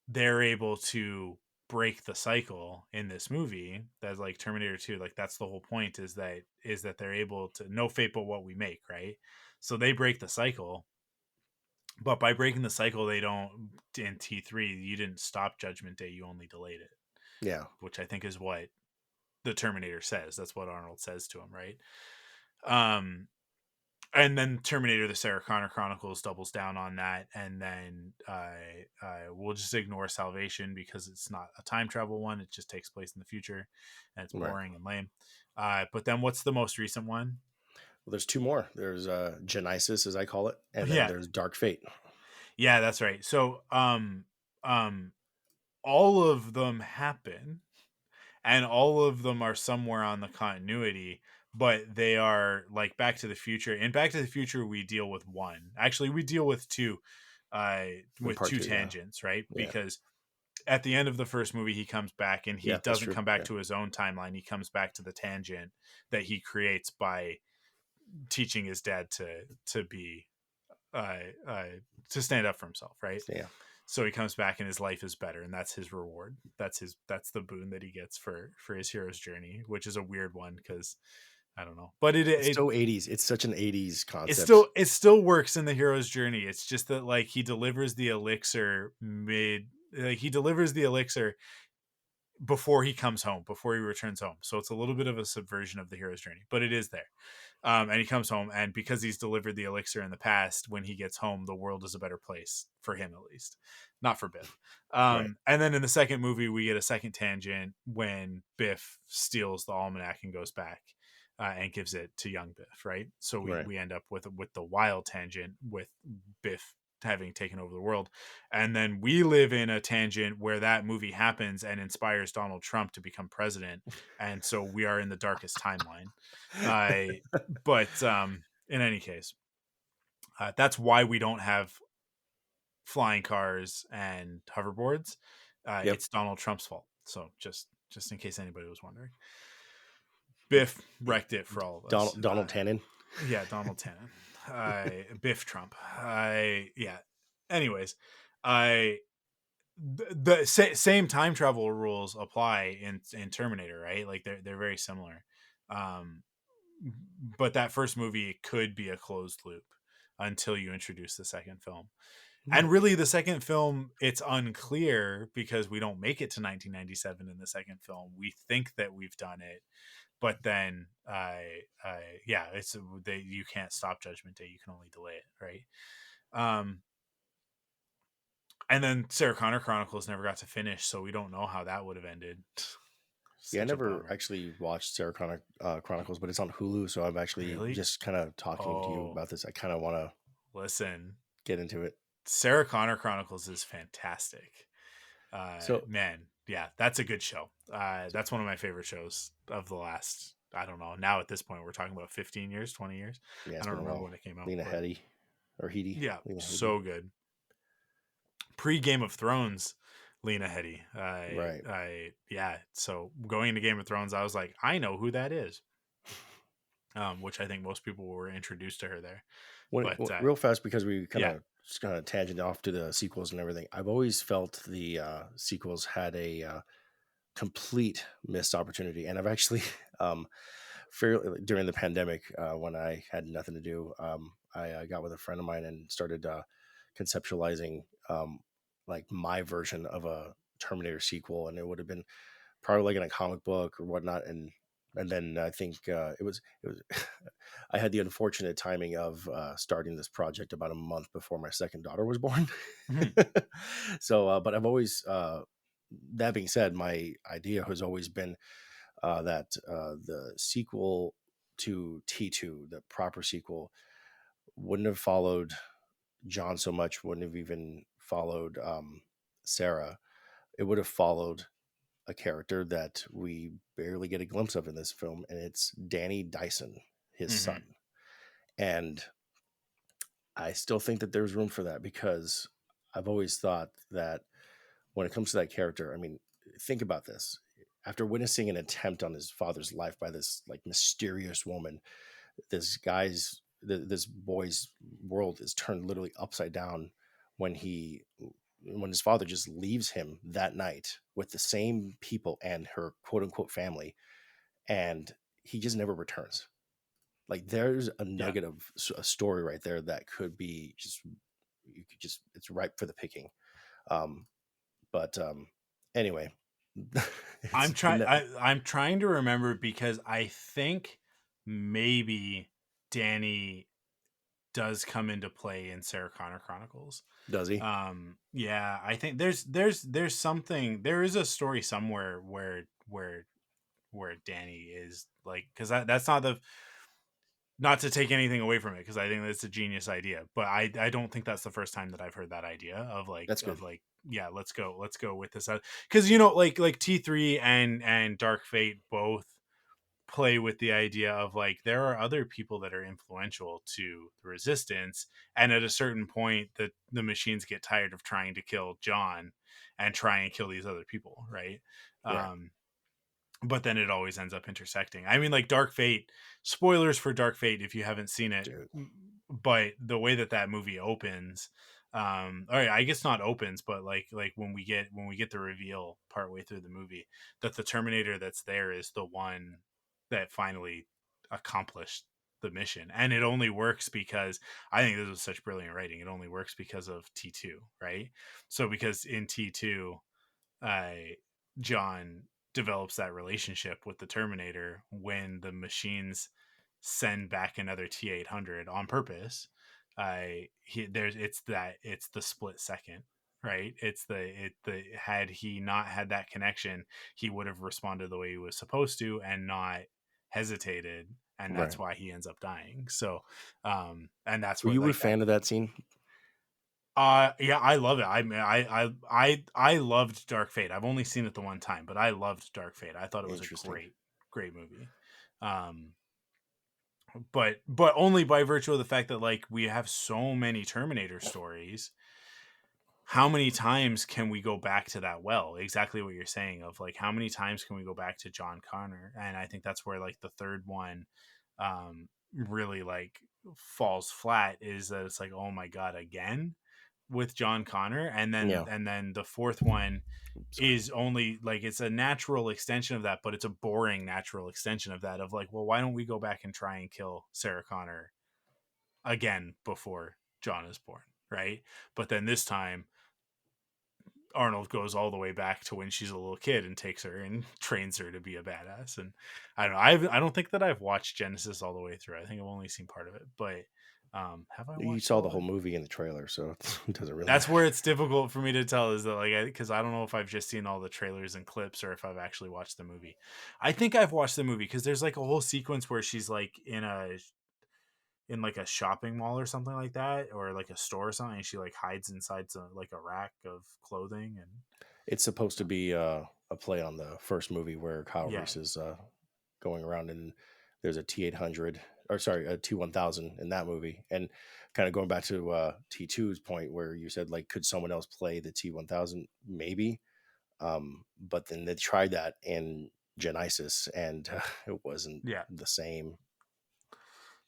they're able to break the cycle in this movie. That's like Terminator 2, like that's the whole point, is that they're able to, no fate but what we make, right? So they break the cycle, but by breaking the cycle, they don't, in T3 you didn't stop Judgment Day, you only delayed it. Yeah. Which I think is what the Terminator says. That's what Arnold says to him, right? And then Terminator: The Sarah Connor Chronicles doubles down on that, and then we'll just ignore Salvation because it's not a time travel one. It just takes place in the future, and it's boring and lame. But then what's the most recent one? Well, there's two more. There's Genesis, as I call it, and then there's Dark Fate. Yeah, that's right. So all of them happen, and all of them are somewhere on the continuity, but they are like Back to the Future. In Back to the Future, we deal with one. Actually, we deal with two, with two tangents, right? Yeah. Because at the end of the first movie, he comes back, and he doesn't come back to his own timeline. He comes back to the tangent that he creates by teaching his dad to be to stand up for himself, right? Yeah. So he comes back and his life is better, and that's his reward. That's the boon that he gets for his hero's journey, which is a weird one because I don't know, but it's so 80s. It's such an 80s concept. It still works in the hero's journey. It's just that like he delivers the elixir before he comes home, before he returns home. So it's a little bit of a subversion of the hero's journey, but it is there. And he comes home, and because he's delivered the elixir in the past, when he gets home, the world is a better place for him, at least, not for Biff. Right. And then in the second movie, we get a second tangent when Biff steals the almanac and goes back and gives it to young Biff, right? So we end up with the wild tangent with Biff having taken over the world, and then we live in a tangent where that movie happens and inspires Donald Trump to become president, and so we are in the darkest timeline. But in any case, that's why we don't have flying cars and hoverboards. It's Donald Trump's fault. So just in case anybody was wondering, Biff wrecked it for all of us. Donald Tannen. Yeah, Donald Tannen. Biff Trump. Yeah. Anyways, the same time travel rules apply in Terminator, right? Like they're very similar. But that first movie could be a closed loop until you introduce the second film. And really, the second film, it's unclear because we don't make it to 1997 in the second film. We think that we've done it, but then you can't stop Judgment Day, you can only delay it, right? And then Sarah Connor Chronicles never got to finish, so we don't know how that would have ended. I never actually watched Sarah Connor Chronicles, but it's on Hulu, so I'm actually just kind of talking to you about this. I kind of want to get into it. Sarah Connor Chronicles is fantastic. Man, yeah, that's a good show. That's one of my favorite shows of the last, I don't know, now at this point we're talking about 15 years, 20 years. Yeah, I don't remember when it came out. Lena Headey or Headey. Yeah, so good. Pre Game of Thrones, Lena Headey. Yeah, so going into Game of Thrones, I was like, I know who that is. Which I think most people were introduced to her there. Real fast, because we kind of just kind of tangent off to the sequels and everything. I've always felt the sequels had a complete missed opportunity, and I've actually during the pandemic when I had nothing to do, I got with a friend of mine and started conceptualizing like my version of a Terminator sequel, and it would have been probably like in a comic book or whatnot, and then I think it was I had the unfortunate timing of starting this project about a month before my second daughter was born. So, but I've always, that being said, my idea has always been that the sequel to T2, the proper sequel, wouldn't have followed John so much, wouldn't have even followed Sarah. It would have followed a character that we barely get a glimpse of in this film, and it's Danny Dyson, his Mm-hmm. son. And I still think that there's room for that, because I've always thought that when it comes to that character, I mean, think about this. After witnessing an attempt on his father's life by this like mysterious woman, this boy's world is turned literally upside down when his father just leaves him that night with the same people and her quote unquote family, and he just never returns. Like, there's a Yeah. nugget of a story right there that could be just, you could just, it's ripe for the picking. Um, but anyway, it's I'm trying to remember, because I think maybe Danny does come into play in Sarah Connor Chronicles. does he? Yeah, I think there's something, there is a story somewhere where Danny is like, because that's not the, not to take anything away from it, because I think that's a genius idea, but I don't think that's the first time that I've heard that idea of That's good. yeah, let's go with this, because like T3 and Dark Fate both play with the idea of like, there are other people that are influential to the resistance, and at a certain point the machines get tired of trying to kill John and try and kill these other people, right? Right. But then it always ends up intersecting. I mean, like Dark Fate, spoilers for Dark Fate if you haven't seen it, Dude. but the way that movie opens, all right, I guess not opens, but like when we get the reveal partway through the movie that the Terminator that's there is the one that finally accomplished the mission, and it only works because, I think this was such brilliant writing, it only works because of T2, right? So because in T2, uh, John develops that relationship with the Terminator when the machines send back another T-800 on purpose. It's the split second, right? It's the had he not had that connection, he would have responded the way he was supposed to and not hesitated, and Right. that's why he ends up dying. So, and that's Were what, you a like that. fan of that scene? Yeah, I love it. I mean, I loved Dark Fate. I've only seen it the one time, but I loved Dark Fate. I thought it was a Interesting. great movie. Um, but only by virtue of the fact that like we have so many Terminator stories. How many times can we go back to that well? Exactly what you're saying, of like, how many times can we go back to John Connor? And I think that's where like the third one really like falls flat, is that it's like, oh my god, again with John Connor, Yeah. and then the fourth one Sorry. is only like, it's a natural extension of that, but it's a boring natural extension of that, of like, well, why don't we go back and try and kill Sarah Connor again before John is born, right? But then this time Arnold goes all the way back to when she's a little kid and takes her and trains her to be a badass. And I don't know, I don't think that I've watched Genesis all the way through. I think I've only seen part of it, but have I You watched saw all the of it? whole movie in the trailer, so it doesn't really That's matter. where it's difficult for me to tell, is that like, because I don't know if I've just seen all the trailers and clips or if I've actually watched the movie. I think I've watched the movie, because there's like a whole sequence where she's like in like a shopping mall or something like that, or like a store or something, and she like hides inside some like a rack of clothing. And It's supposed to be a play on the first movie where Kyle yeah, Reese is going around, and there's a T-800, or sorry, a T-1000 in that movie. And kind of going back to T2's point where you said, like, could someone else play the T-1000? Maybe. But then they tried that in Genesis, and it wasn't yeah, the same.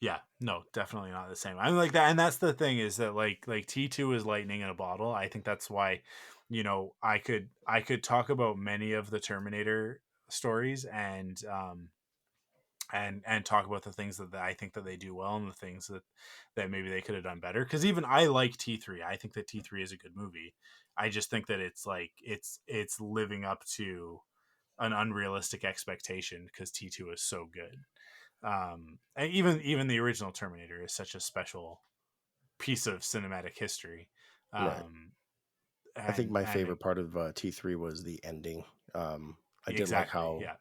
yeah, no, definitely not the same. I mean, like that, and that's the thing, is that like T2 is lightning in a bottle. I think that's why, I could talk about many of the Terminator stories, and talk about the things that I think that they do well, and the things that maybe they could have done better. Because even I like T3. I think that T3 is a good movie. I just think that it's like it's living up to an unrealistic expectation, because T2 is so good. And even the original Terminator is such a special piece of cinematic history. Right. Um, I think my and favorite part of T3 was the ending. I did like exactly, how yeah,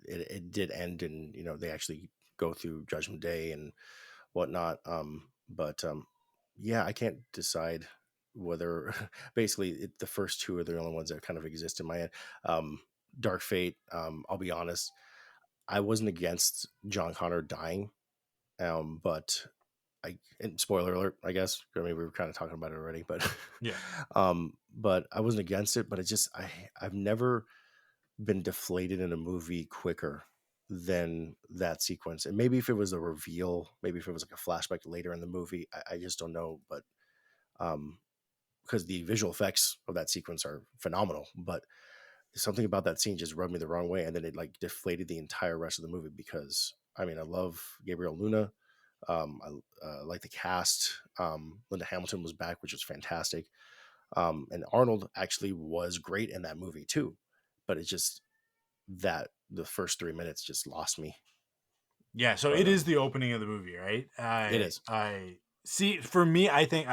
it did end, and they actually go through Judgment Day and whatnot. But yeah, I can't decide whether basically the first two are the only ones that kind of exist in my head. Um, Dark Fate, I'll be honest, I wasn't against John Connor dying, but and spoiler alert, I guess. I mean, we were kind of talking about it already, but Yeah. but I wasn't against it. But I've never been deflated in a movie quicker than that sequence. And maybe if it was a reveal, maybe if it was like a flashback later in the movie, I just don't know. But um, because the visual effects of that sequence are phenomenal, but something about that scene just rubbed me the wrong way, and then it like deflated the entire rest of the movie. Because I mean, I love Gabriel Luna. I like the cast. Linda Hamilton was back, which was fantastic. And Arnold actually was great in that movie too, but it's just that the first 3 minutes just lost me. Yeah, so But it is the opening of the movie, right? it is. I see. For me, I think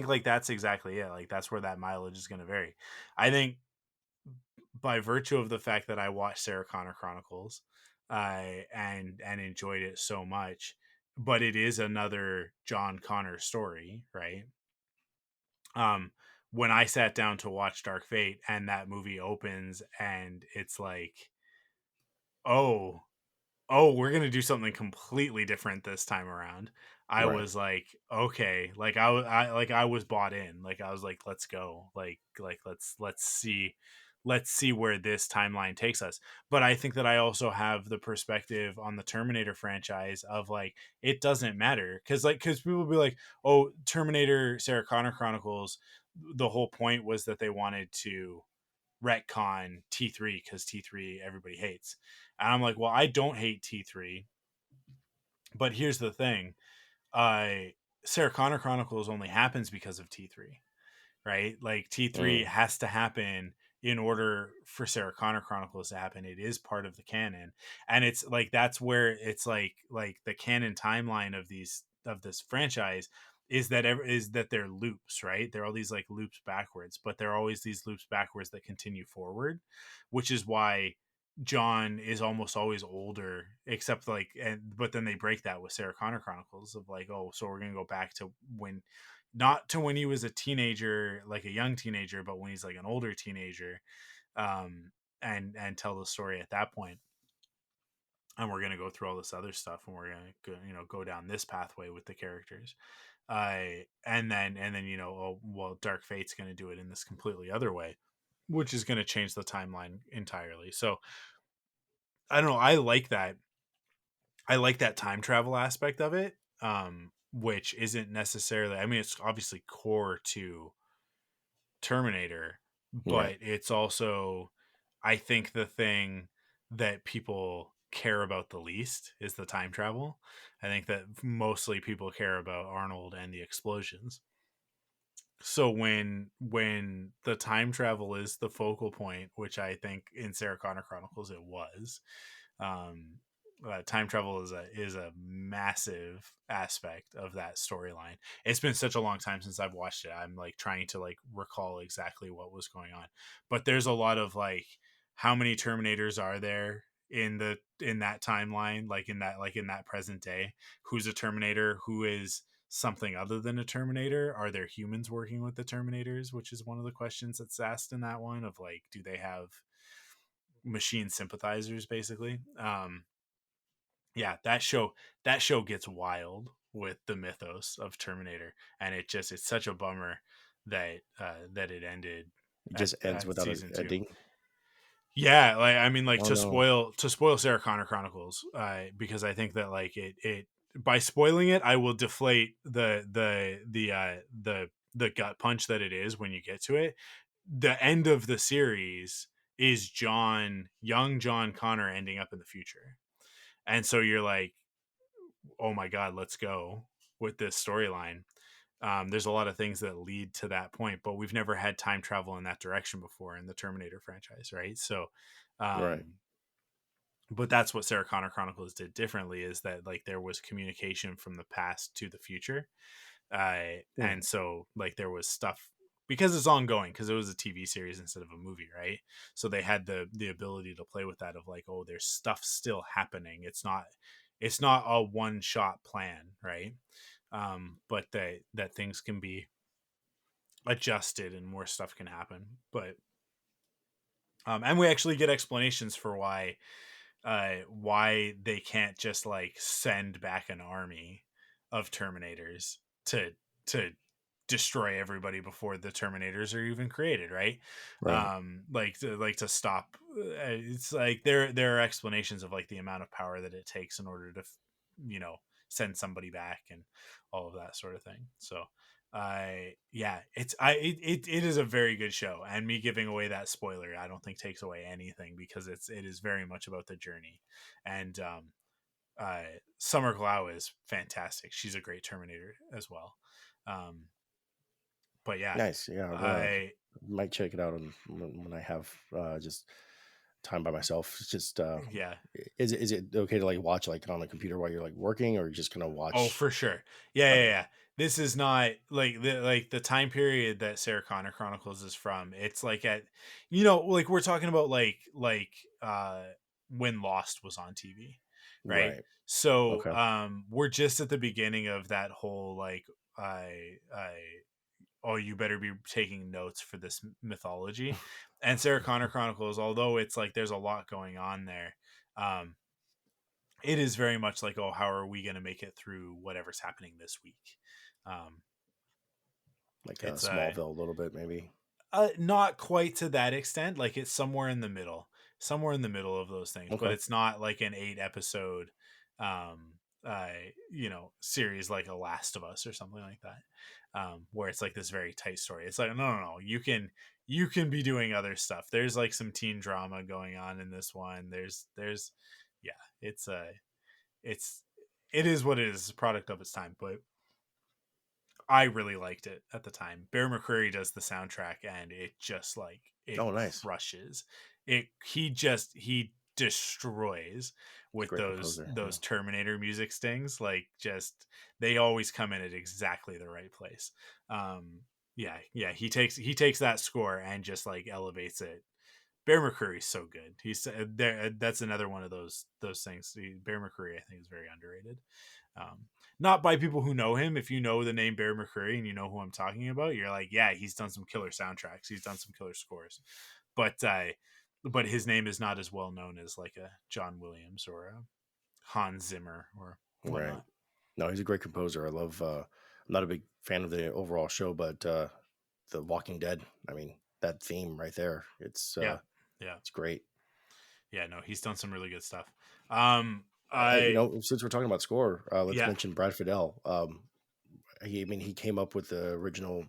like that's exactly it. Like that's where that mileage is going to vary. I think by virtue of the fact that I watched Sarah Connor Chronicles, and enjoyed it so much, but it is another John Connor story, right? Um, when I sat down to watch Dark Fate and that movie opens and it's like, oh, we're gonna do something completely different this time around. I Right. was like, okay, like I was bought in. Like I was like, let's go. Let's see where this timeline takes us. But I think that I also have the perspective on the Terminator franchise of like it doesn't matter because people will be like, oh, Terminator Sarah Connor Chronicles. The whole point was that they wanted to retcon T3 because T3 everybody hates. And I'm like, well, I don't hate T3, but here's the thing. Uh Sarah Connor Chronicles only happens because of T3, right? Like T3 Mm, has to happen in order for Sarah Connor Chronicles to happen. It is part of the canon. And it's like that's where it's like the canon timeline of this franchise is that they're loops, right? They're all these like loops backwards, but they're always these loops backwards that continue forward, which is why John is almost always older, except like, but then they break that with Sarah Connor Chronicles of like, oh, so we're gonna go back to when, not to when he was a teenager, like a young teenager, but when he's like an older teenager, um, and tell the story at that point. And we're gonna go through all this other stuff, and we're gonna go down this pathway with the characters, and then oh well, Dark Fate's gonna do it in this completely other way, which is gonna change the timeline entirely. So I don't know. I like that time travel aspect of it, which isn't necessarily. I mean, it's obviously core to Terminator, right. but it's also, I think, the thing that people care about the least is the time travel. I think that mostly people care about Arnold and the explosions. So when the time travel is the focal point, which I think in Sarah Connor Chronicles it was, um, time travel is a massive aspect of that storyline. It's been such a long time since I've watched it. I'm like trying to like recall exactly what was going on, but there's a lot of like, how many Terminators are there in that timeline, like in that present day? Who's a Terminator? Who is something other than a Terminator? Are there humans working with the Terminators? Which is one of the questions that's asked in that one of like, do they have machine sympathizers basically? Yeah, that show gets wild with the mythos of Terminator, and it's such a bummer that it ended It just ends at without an season 2. ending. Yeah, like I mean, like Oh to no. spoil Sarah Connor Chronicles, because I think that like it by spoiling it, I will deflate the gut punch that it is when you get to it. The end of the series is young John Connor ending up in the future, and so you're like, oh my god, let's go with this storyline. There's a lot of things that lead to that point, but we've never had time travel in that direction before in the Terminator franchise, right? So, Right. um, but that's what Sarah Connor Chronicles did differently, is that like there was communication from the past to the future, Hmm. and so like there was stuff, because it's ongoing, because it was a TV series instead of a movie, right? So they had the ability to play with that of like, oh, there's stuff still happening. It's not a one shot plan, right? But that things can be adjusted and more stuff can happen. But And we actually get explanations for why they can't just like send back an army of Terminators to to destroy everybody before the Terminators are even created, right? Right. Like to stop. It's like there are explanations of like the amount of power that it takes in order to, you know, send somebody back and all of that sort of thing. So yeah, it is a very good show, and me giving away that spoiler I don't think takes away anything, because it is very much about the journey. And Summer Glau is fantastic. She's a great Terminator as well. um but yeah, Nice. Yeah. I Might check it out when I have just time by myself. It's just yeah. is it okay to like watch like on the computer while you're like working, or just kind of Oh, watch? for sure. Yeah, yeah, Okay. yeah. This is not like the time period that Sarah Connor Chronicles is from. It's like at, you know, like we're talking about uh when Lost was on TV, right? Right. So Okay. we're just at the beginning of that whole like I oh, you better be taking notes for this mythology. And Sarah Connor Chronicles, although it's like there's a lot going on there, um it is very much like, oh, how are we going to make it through whatever's happening this week? um Like it's Smallville a little bit, maybe. not quite to that extent. Like it's somewhere in the middle of those things, but Okay. it's not like an 8 episode um you know, series like a Last of Us or something like that, where it's like this very tight story. It's like, no, no, no, you can be doing other stuff. There's like some teen drama going on in this one. There's yeah, it's it is what it is. It's a product of its time, but I really liked it at the time. Bear McCreary does the soundtrack, and it just like it Oh, nice. crushes it. He destroys with Great composer. Yeah. those Terminator music stings. Like, just they always come in at exactly the right place. Yeah, yeah, he takes that score and just like elevates it. Bear McCreary's so good. He's there. That's another one of those things. Bear McCreary, I think, is very underrated. Um, Not by people who know him. If you know the name Bear McCreary and you know who I'm talking about, you're like, yeah, he's done some killer soundtracks. He's done some killer scores. But his name is not as well known as like a John Williams or a Hans Zimmer or Right. whatnot. No, he's a great composer. I love. I'm not a big fan of the overall show, but The Walking Dead. I mean, that theme right there. Yeah, yeah, It's great. yeah. No, he's done some really good stuff. You I know, since we're talking about score, let's Yeah, mention Brad Fiedel. I mean, he came up with the original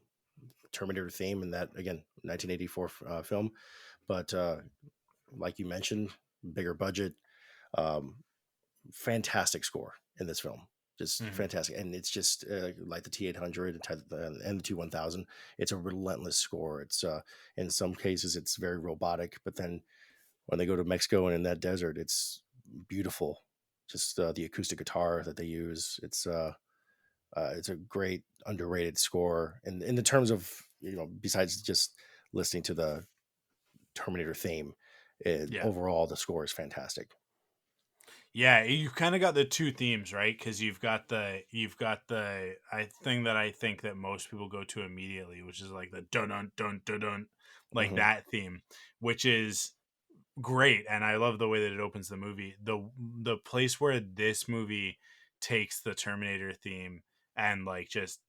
Terminator theme in that, again, 1984 film. But like you mentioned, bigger budget, um, fantastic score in this film. Just mhm. fantastic. And it's just like the T800 and the T1000. It's a relentless score. It's in some cases, it's very robotic. But then when they go to Mexico and in that desert, it's beautiful. Just the acoustic guitar that they use. It's a great underrated score. And in the terms of, you know, besides just listening to the Terminator theme, Yeah. overall the score is fantastic. Yeah, you kind of got the two themes, right? Because you've got the I thing that I think that most people go to immediately, which is like the dun dun dun dun dun, like Hmm. that theme, which is great, and I love the way that it opens the movie. The place where this movie takes the Terminator theme and like just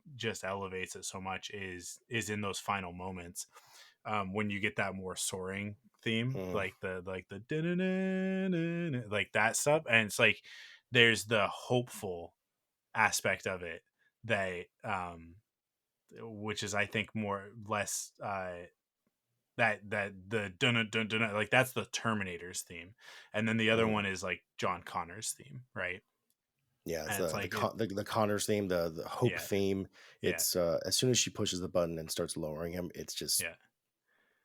elevates it so much is in those final moments, when you get that more soaring theme, Mm. like the dun-dun-dun-dun-dun, like that stuff, and it's like there's the hopeful aspect of it that which is, I think, more less that the dun dun dun, like that's the Terminator's theme, and then the other Mm. one is like John Connor's theme, right? Yeah, it's And it's like it, the Connors theme, the Hope yeah, theme. yeah, It's as soon as she pushes the button and starts lowering him, yeah.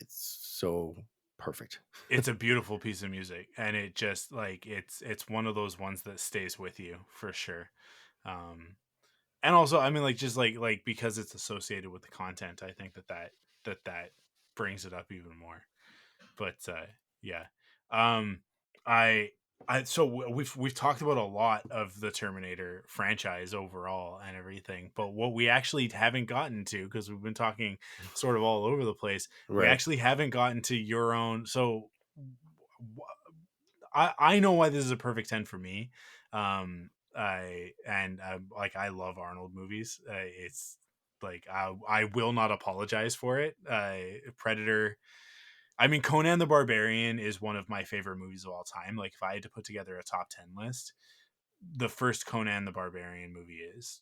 it's so perfect. It's a beautiful piece of music, and it just like it's one of those ones that stays with you for sure. Um, and also, I mean, like just like because it's associated with the content, I think that brings it up even more. But yeah, um, I we've talked about a lot of the Terminator franchise overall and everything, but what we actually haven't gotten to, because we've been talking sort of all over the place, we Right. actually haven't gotten to your own. So I know why this is a perfect 10 for me. Like, I love Arnold movies. It's like, I will not apologize for it. Predator. I mean, Conan the Barbarian is one of my favorite movies of all time. Like, if I had to put together a top 10 list, the first Conan the Barbarian movie is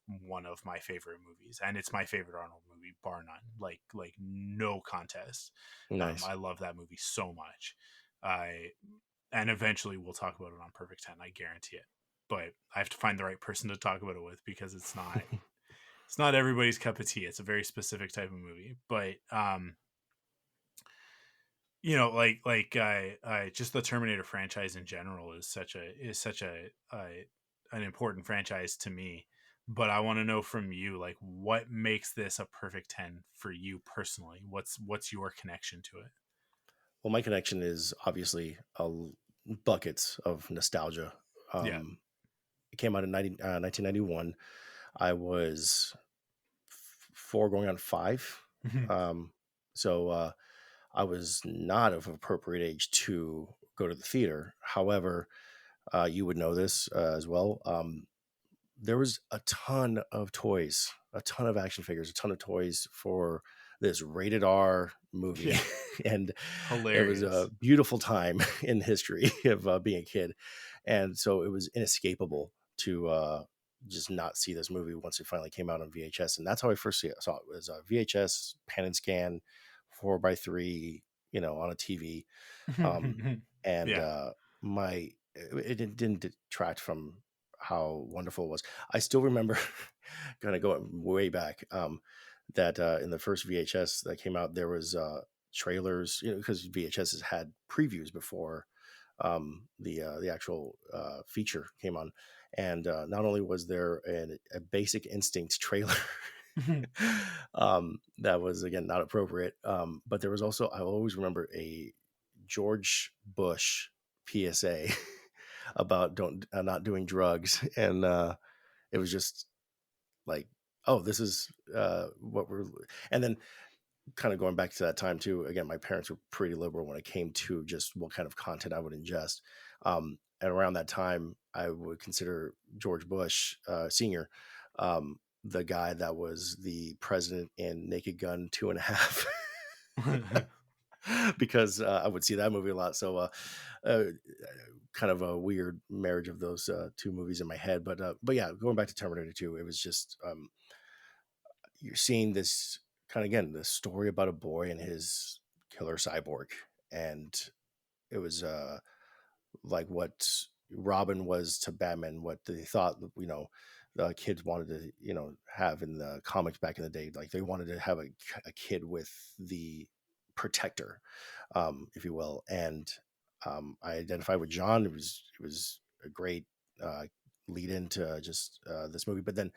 one of my favorite movies, and it's my favorite Arnold movie, bar none. Like no contest. Nice. I love that movie so much. I And eventually we'll talk about it on Perfect 10. I guarantee it. But I have to find the right person to talk about it with, because it's not everybody's cup of tea. It's a very specific type of movie. But just the Terminator franchise in general is such a an important franchise to me. But I want to know from you, like, what makes this a perfect 10 for you personally? What's your connection to it? Well, my connection is obviously buckets of nostalgia. Yeah. It came out in 1991. I was four going on five. Um, so I was not of appropriate age to go to the theater. However, you would know this as well. There was a ton of toys, a ton of action figures, a ton of toys for this rated R movie. Yeah. And it was Hilarious. a beautiful time in history of being a kid. And so it was inescapable to just not see this movie once it finally came out on VHS. And that's how I first saw it. It was a VHS, pan and scan, 4x3, on a TV. And Yeah. my it didn't detract from how wonderful it was. I still remember, kind of going way back, that in the first VHS that came out, there was trailers, because VHS has had previews before the actual feature came on. And not only was there a Basic Instinct trailer that was, again, not appropriate, but there was also, I always remember, a George Bush PSA about don't not doing drugs. And it was just like, oh, this is what we're. And then, kind of going back to that time too, again, my parents were pretty liberal when it came to just what kind of content I would ingest. And around that time, I would consider George Bush Senior, the guy that was the president in Naked Gun 2.5. Because I would see that movie a lot. So kind of a weird marriage of those two movies in my head. But yeah, going back to Terminator 2, it was just you're seeing this kind of, again, the story about a boy and his killer cyborg. And it was like what Robin was to Batman, what they thought, the kids wanted to, have in the comics back in the day. Like, they wanted to have a kid with the protector, if you will. And I identified with John. It was a great lead into just this movie. But then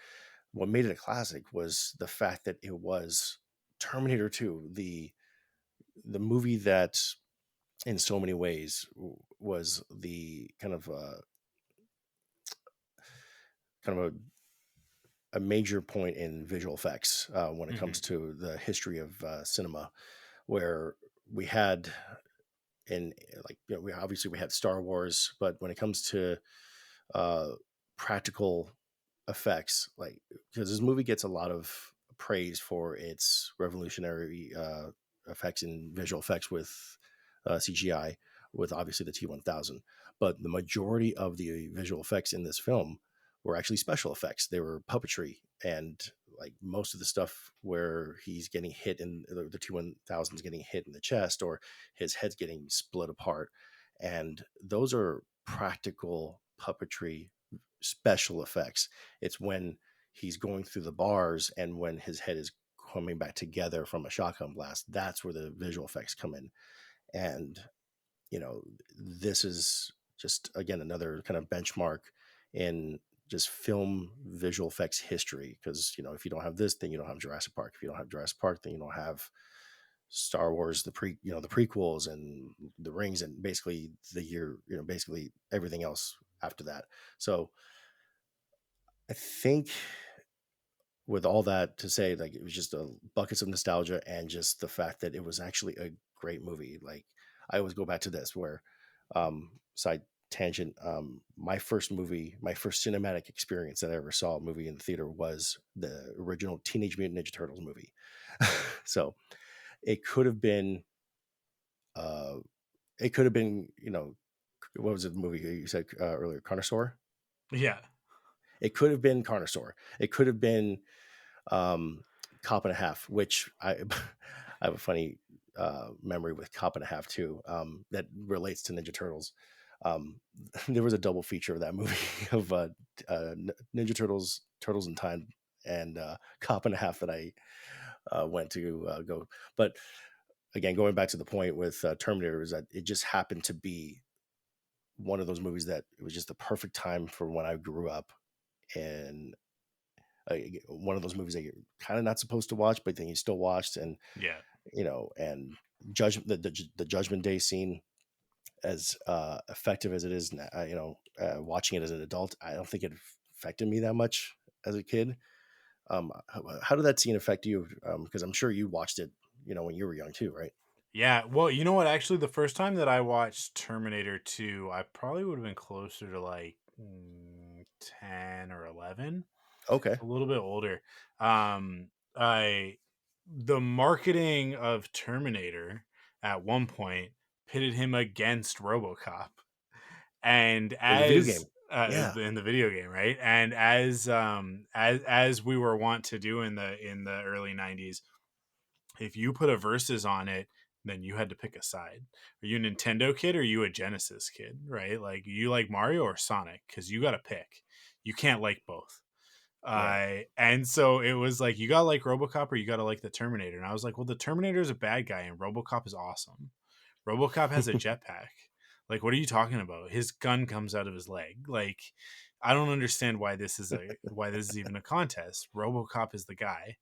what made it a classic was the fact that it was Terminator 2, the movie that in so many ways was the kind of a major point in visual effects when it comes to the history of cinema, where we had in, like, we obviously we had Star Wars, but when it comes to practical effects, like, because this movie gets a lot of praise for its revolutionary effects in visual effects with CGI, with obviously the T-1000, but the majority of the visual effects in this film were actually special effects. They were puppetry, and like most of the stuff where he's getting hit in the T-1000 is getting hit in the chest, or his head's getting split apart, and those are practical puppetry special effects. It's when he's going through the bars and when his head is coming back together from a shotgun blast, that's where the visual effects come in. And this is just, again, another kind of benchmark in just film visual effects history, because if you don't have this, then you don't have Jurassic Park. If you don't have Jurassic Park, then you don't have Star Wars, the prequels and the Rings, and basically basically everything else after that. So I think, with all that to say, like, it was just buckets of nostalgia, and just the fact that it was actually a great movie. Like, I always go back to this where, side tangent, my first cinematic experience that I ever saw a movie in the theater was the original Teenage Mutant Ninja Turtles movie. So it could have been, uh, what was it, the movie you said earlier, Carnosaur? Yeah. It could have been Carnosaur. It could have been Cop and a Half, which I I have a funny memory with Cop and a Half too, that relates to Ninja Turtles. Um, there was a double feature of that movie of Ninja Turtles, Turtles in Time, and Cop and a Half that I went to go. But again, going back to the point with Terminator, is that it just happened to be one of those movies that it was just the perfect time for when I grew up, and one of those movies that you're kind of not supposed to watch, but then you still watched. And Yeah. and the Judgment Day scene, as effective as it is, watching it as an adult, I don't think it affected me that much as a kid. How did that scene affect you? Because I'm sure you watched it, when you were young too, right? Yeah, well, you know what? Actually, the first time that I watched Terminator 2, I probably would have been closer to like 10 or 11, Okay. a little bit older. I The marketing of Terminator at one point pitted him against RoboCop, and Or the video as game. Yeah. in the video game, right? And as we were wont to do in the early 90s, if you put a versus on it, then you had to pick a side. Are you a Nintendo kid or are you a Genesis kid, right? Like, you like Mario or Sonic? Because you got to pick. You can't like both. Right. And so it was like, you got to like RoboCop or you got to like the Terminator. And I was like, well, the Terminator is a bad guy and RoboCop is awesome. RoboCop has a jetpack. Like, what are you talking about? His gun comes out of his leg. Like, I don't understand why this is even a contest. RoboCop is the guy.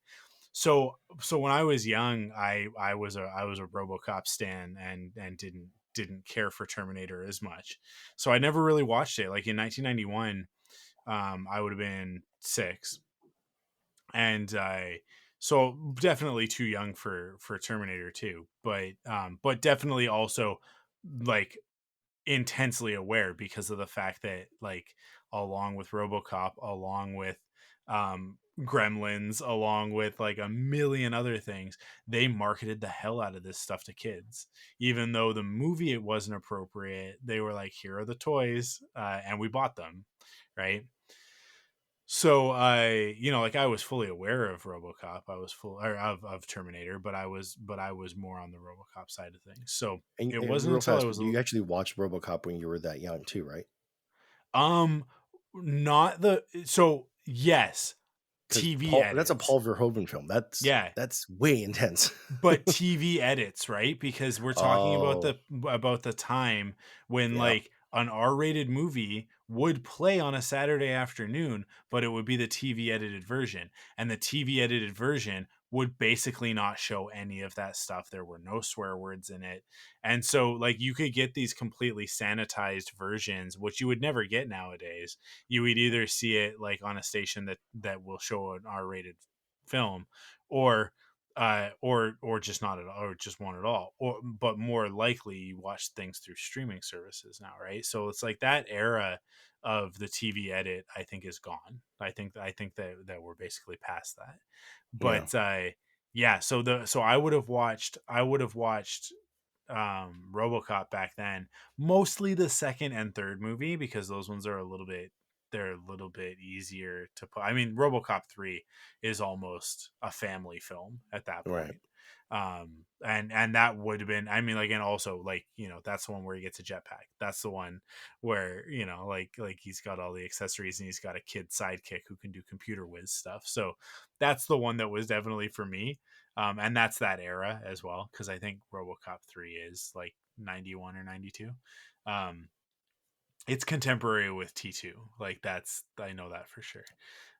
So when I was young, I was a RoboCop stan and didn't care for Terminator as much. So I never really watched it. Like in 1991, I would have been 6, and I so definitely too young for Terminator 2, but definitely also like intensely aware because of the fact that, like, along with RoboCop, along with Gremlins, along with like a million other things, they marketed the hell out of this stuff to kids. Even though the movie, it wasn't appropriate, they were like, here are the toys, and we bought them, right? So like, I was fully aware of RoboCop. I was full or of Terminator, but I was more on the RoboCop side of things. So it And wasn't real until I fast, was you actually watched RoboCop when you were that young too, right? um not the so yes, Because TV that's a edits. Paul Verhoeven film. That's Yeah, that's way intense. but TV edits, right? Because we're talking Oh, about the time when, yeah, like, an R-rated movie would play on a Saturday afternoon, but it would be the TV edited version, and the TV edited version would basically not show any of that stuff. There were no swear words in it. And so, like, you could get these completely sanitized versions, which you would never get nowadays. You would either see it like on a station that will show an R-rated film, or or just not at all, or just one at all, or but more likely you watch things through streaming services now, right? So it's like that era of the TV edit, I think, is gone. I think that we're basically past that. yeah, But yeah, so I would have watched RoboCop back then, mostly the second and third movie, because those ones are a little bit easier to put. I mean, RoboCop 3 is almost a family film at that right, point. And that would have been, I mean, like, and also, like, that's the one where he gets a jetpack. That's the one where, like he's got all the accessories and he's got a kid sidekick who can do computer whiz stuff. So that's the one that was definitely for me. And that's that era as well, because I think RoboCop 3 is like 91 or 92. Um, it's contemporary with T2. Like, I know that for sure.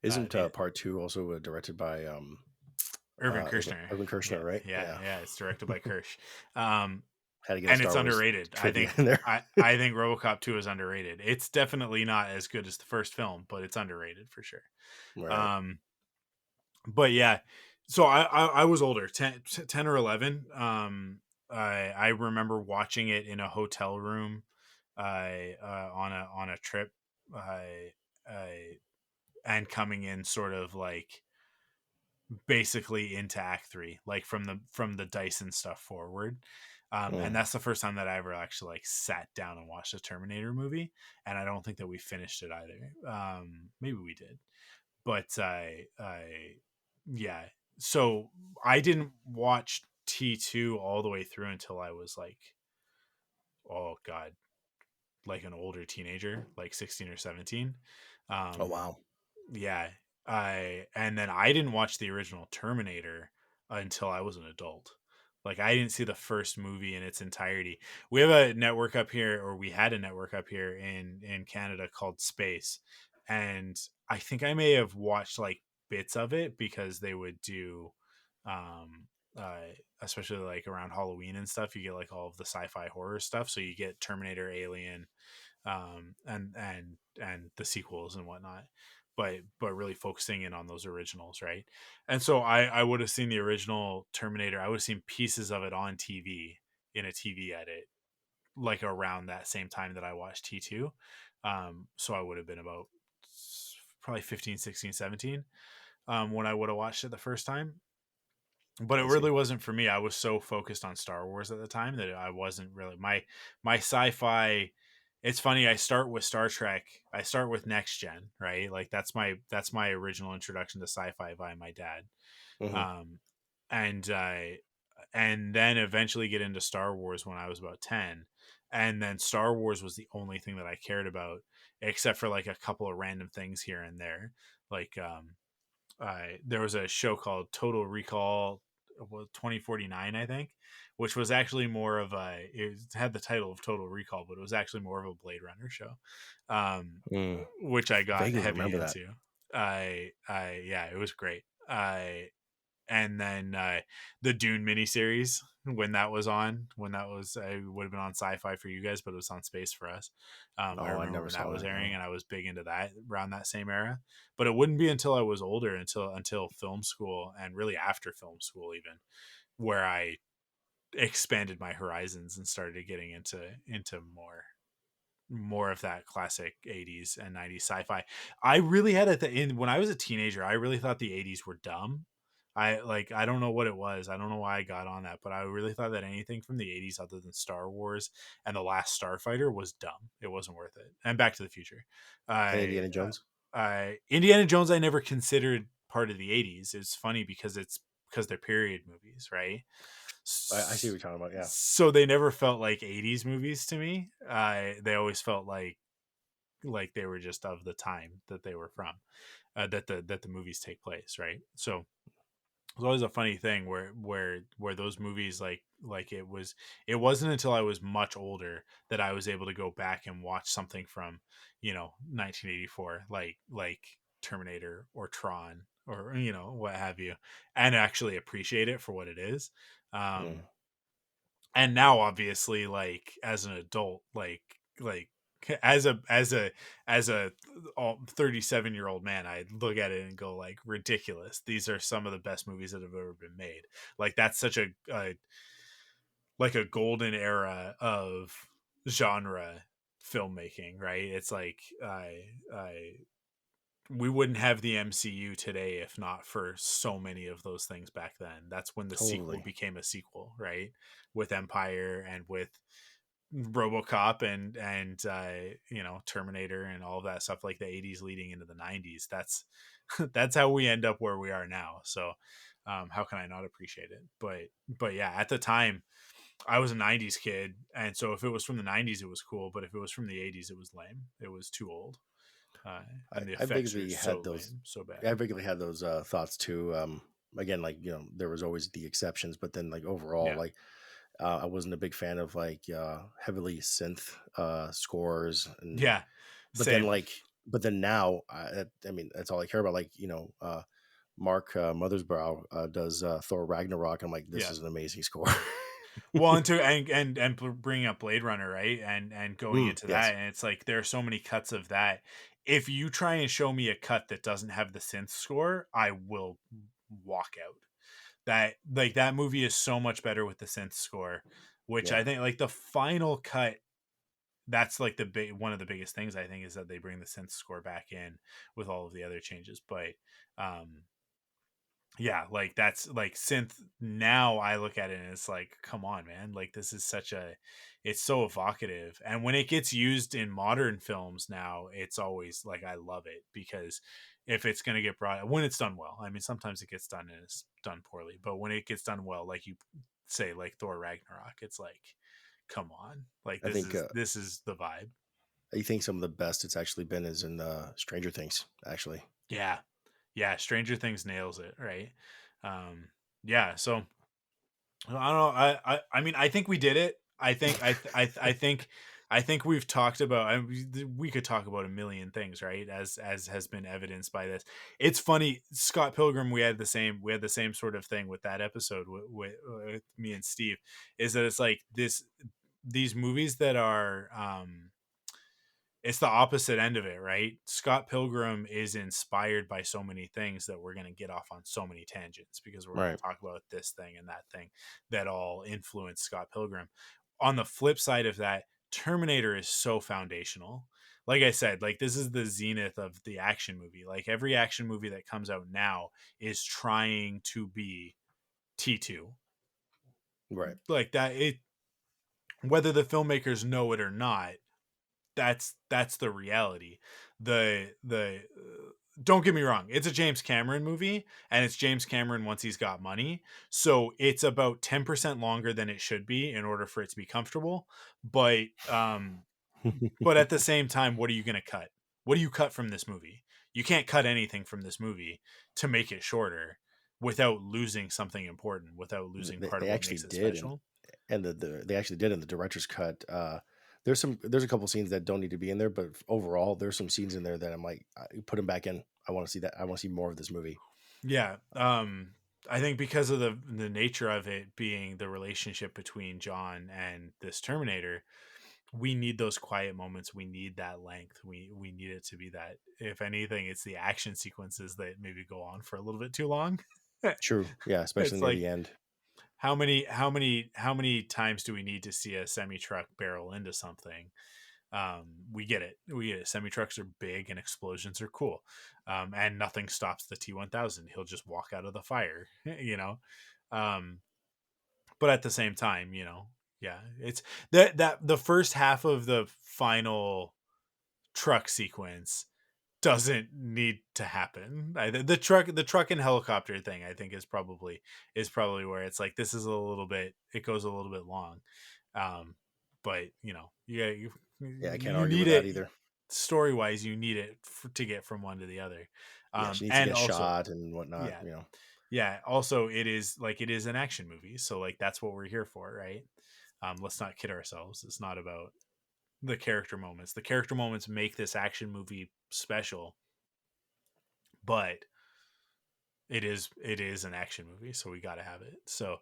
isn't It, part two also directed by Irvin Kershner. Irvin Yeah, Kershner, right? yeah, Yeah, yeah. It's directed by Kirsch. Um, had to get a and Star it's Wars underrated. I trivia think in there. I think RoboCop 2 is underrated. It's definitely not as good as the first film, but it's underrated for sure. Right. Um, but yeah, so I was older, 10 or 11. I remember watching it in a hotel room, on a trip, I and coming in sort of like basically into Act 3, like from the Dyson stuff forward. And Mm. that's the first time that I ever actually like sat down and watched a Terminator movie, and I don't think that we finished it either. Maybe we did, but yeah. So I didn't watch T2 all the way through until I was like, oh god, like an older teenager, like 16 or 17. Oh Um, wow. yeah, and then I didn't watch the original Terminator until I was an adult. Like I didn't see the first movie in its entirety. We have a network up here, or we had a network up here in Canada called Space, and I think I may have watched like bits of it because they would do, um, especially like around Halloween and stuff. You get like all of the sci-fi horror stuff, so you get Terminator, Alien, and the sequels and whatnot, but really focusing in on those originals, right? And so I would have seen the original Terminator. I would have seen pieces of it on TV in a TV edit, like around that same time that I watched T2. So I would have been about probably 15, 16, 17, when I would have watched it the first time. But it I see. really wasn't for me. I was so focused on Star Wars at the time that I wasn't really my sci-fi. It's funny. I start with Star Trek. I start with Next Gen, right? Like that's my original introduction to sci-fi by my dad. Hmm. Um, and and then eventually get into Star Wars when I was about 10. And then Star Wars was the only thing that I cared about, except for like a couple of random things here and there, like there was a show called Total Recall, 2049, I think, which was actually more of it had the title of Total Recall, but it was actually more of a Blade Runner show, um, Mm. which I got Vaguely heavy remember that. into. Yeah, it was great. And then the Dune miniseries, when that was on, when that was, it would have been on Sci-Fi for you guys, but it was on Space for us. I Oh, I remember never when that saw was that. airing, No. and I was big into that around that same era. But it wouldn't be until I was older, until film school, and really after film school even, where I expanded my horizons and started getting into more of that classic 80s and 90s sci-fi. I really had when I was a teenager, I really thought the 80s were dumb. I don't know what it was. I don't know why I got on that, but I really thought that anything from the 80s other than Star Wars and The Last Starfighter was dumb. It wasn't worth it. And Back to the Future. And I Indiana Jones. Indiana Jones I never considered part of the 80s. It's funny because they're period movies, right? I see what you're talking about. Yeah. So they never felt like 80s movies to me. They always felt like they were just of the time that they were from, that the movies take place, right? So it was always a funny thing where those movies, like it wasn't until I was much older that I was able to go back and watch something from 1984, like Terminator or Tron, or what have you, and actually appreciate it for what it is. Mm. And now obviously, like as an adult, like as a 37-year-old man, I look at it and go like, ridiculous, these are some of the best movies that have ever been made. Like that's such a golden era of genre filmmaking, right? It's like I we wouldn't have the MCU today if not for so many of those things back then. That's when the sequel Totally. became a sequel, right? With Empire and with RoboCop and Terminator and all of that stuff, like the 80s leading into the 90s. That's how we end up where we are now. So how can I not appreciate it? But yeah, at the time I was a 90s kid, and so if it was from the 90s it was cool, but if it was from the 80s it was lame. It was too old. I, And the I effects are vaguely had so those. lame, so I bad. vaguely had those thoughts too. Again, like there was always the exceptions, but then like overall, Yeah. like I wasn't a big fan of like heavily synth scores, and Yeah. but then Same. but then now, I mean, that's all I care about. Like Mark Mothersbaugh does Thor Ragnarok. I'm like, this Yeah. is an amazing score. Well, and bringing up Blade Runner, right, and going Mm, into yes. that, and it's like there are so many cuts of that. If you try and show me a cut that doesn't have the synth score, I will walk out. that like that movie is so much better with the synth score, which I think like the final cut, that's like the one of the biggest things I think is that they bring the synth score back in with all of the other changes. But yeah, like that's like synth. Now I look at it and it's like, come on, man, like this is it's so evocative. And when it gets used in modern films now, it's always like, I love it, because if it's going to get brought, when it's done well, I mean, sometimes it gets done and it's done poorly, but when it gets done well, like you say, like Thor Ragnarok, it's like, come on, like I think this is the vibe. I think some of the best it's actually been is in Stranger Things, actually. Yeah, Stranger Things nails it, right? Yeah, so I don't know. I mean, I think we did it. I think we've talked about. We could talk about a million things, right? As has been evidenced by this. It's funny, Scott Pilgrim. We had the same sort of thing with that episode with me and Steve. Is that it's like these movies that are it's the opposite end of it, right? Scott Pilgrim is inspired by so many things that we're going to get off on so many tangents, because we're going Right. to talk about this thing and that thing that all influence Scott Pilgrim. On the flip side of that, Terminator is so foundational. Like I said, like this is the zenith of the action movie. Like every action movie that comes out now is trying to be T2. Right. Like that, whether the filmmakers know it or not, that's the reality. The Don't get me wrong, it's a James Cameron movie, and it's James Cameron once he's got money, so it's about 10% longer than it should be in order for it to be comfortable. But at the same time, what are you going to cut? What do you cut from this movie? You can't cut anything from this movie to make it shorter without losing something important, without losing part They of what actually makes it did, special. and they actually did in the director's cut. There's a couple scenes that don't need to be in there, but overall, there's some scenes in there that I'm like, put them back in. I want to see that. I want to see more of this movie. Yeah. I think because of the nature of it being the relationship between John and this Terminator, we need those quiet moments. We need that length. We need it to be that. If anything, it's the action sequences that maybe go on for a little bit too long. True. Yeah, especially It's near like, the end. how many times do we need to see a semi truck barrel into something? We get it. Semi trucks are big and explosions are cool, and nothing stops the T-1000. He'll just walk out of the fire, Um, but at the same time, yeah, it's that the first half of the final truck sequence doesn't need to happen. The truck and helicopter thing, I think, is probably where it's like, this is a little bit, it goes a little bit long. But yeah, Yeah, I can't you argue need with that it either. story wise. You need it to get from one to the other. Yeah, she needs to And get also, shot and whatnot. yeah, yeah. Also, it is an action movie, so like that's what we're here for, right? Let's not kid ourselves. It's not about the character moments. The character moments make this action movie special, but it is an action movie, so we got to have it. So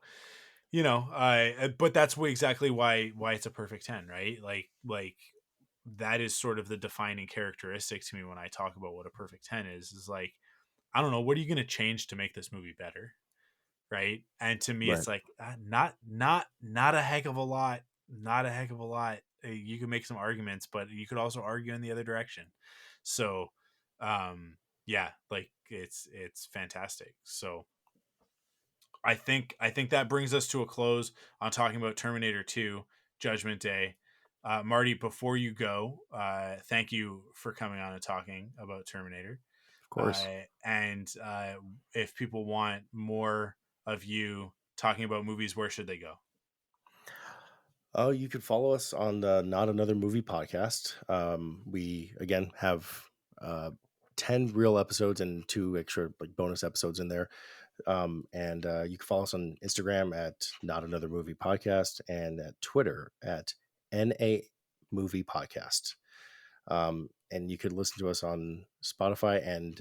but that's exactly why it's a perfect 10, right? Like that is sort of the defining characteristic to me when I talk about what a perfect 10 is like, I don't know, what are you going to change to make this movie better, right? And to me, Right. it's like, not a heck of a lot. Not a heck of a lot. You can make some arguments, but you could also argue in the other direction. So yeah, like it's fantastic. So I think that brings us to a close on talking about Terminator 2 Judgment Day. Marty, before you go, thank you for coming on and talking about Terminator. Of course. And if people want more of you talking about movies, where should they go? Oh, you could follow us on the Not Another Movie podcast. We again have uh, 10 real episodes and 2 extra like bonus episodes in there. And you can follow us on Instagram at Not Another Movie Podcast and at Twitter at NA Movie Podcast. And you could listen to us on Spotify, and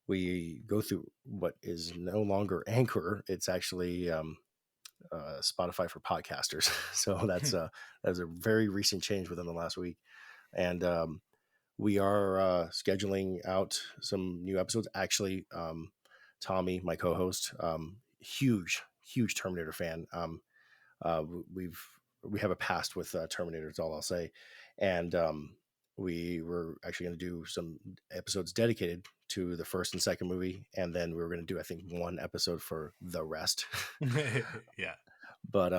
we go through what is no longer Anchor. It's actually Spotify for podcasters. So that's a very recent change within the last week. And we are scheduling out some new episodes. Actually, Tommy, my co-host, huge Terminator fan. We have a past with Terminator, is all I'll say. And we were actually going to do some episodes dedicated to the first and second movie, and then we were going to do, I think, one episode for the rest. Yeah. But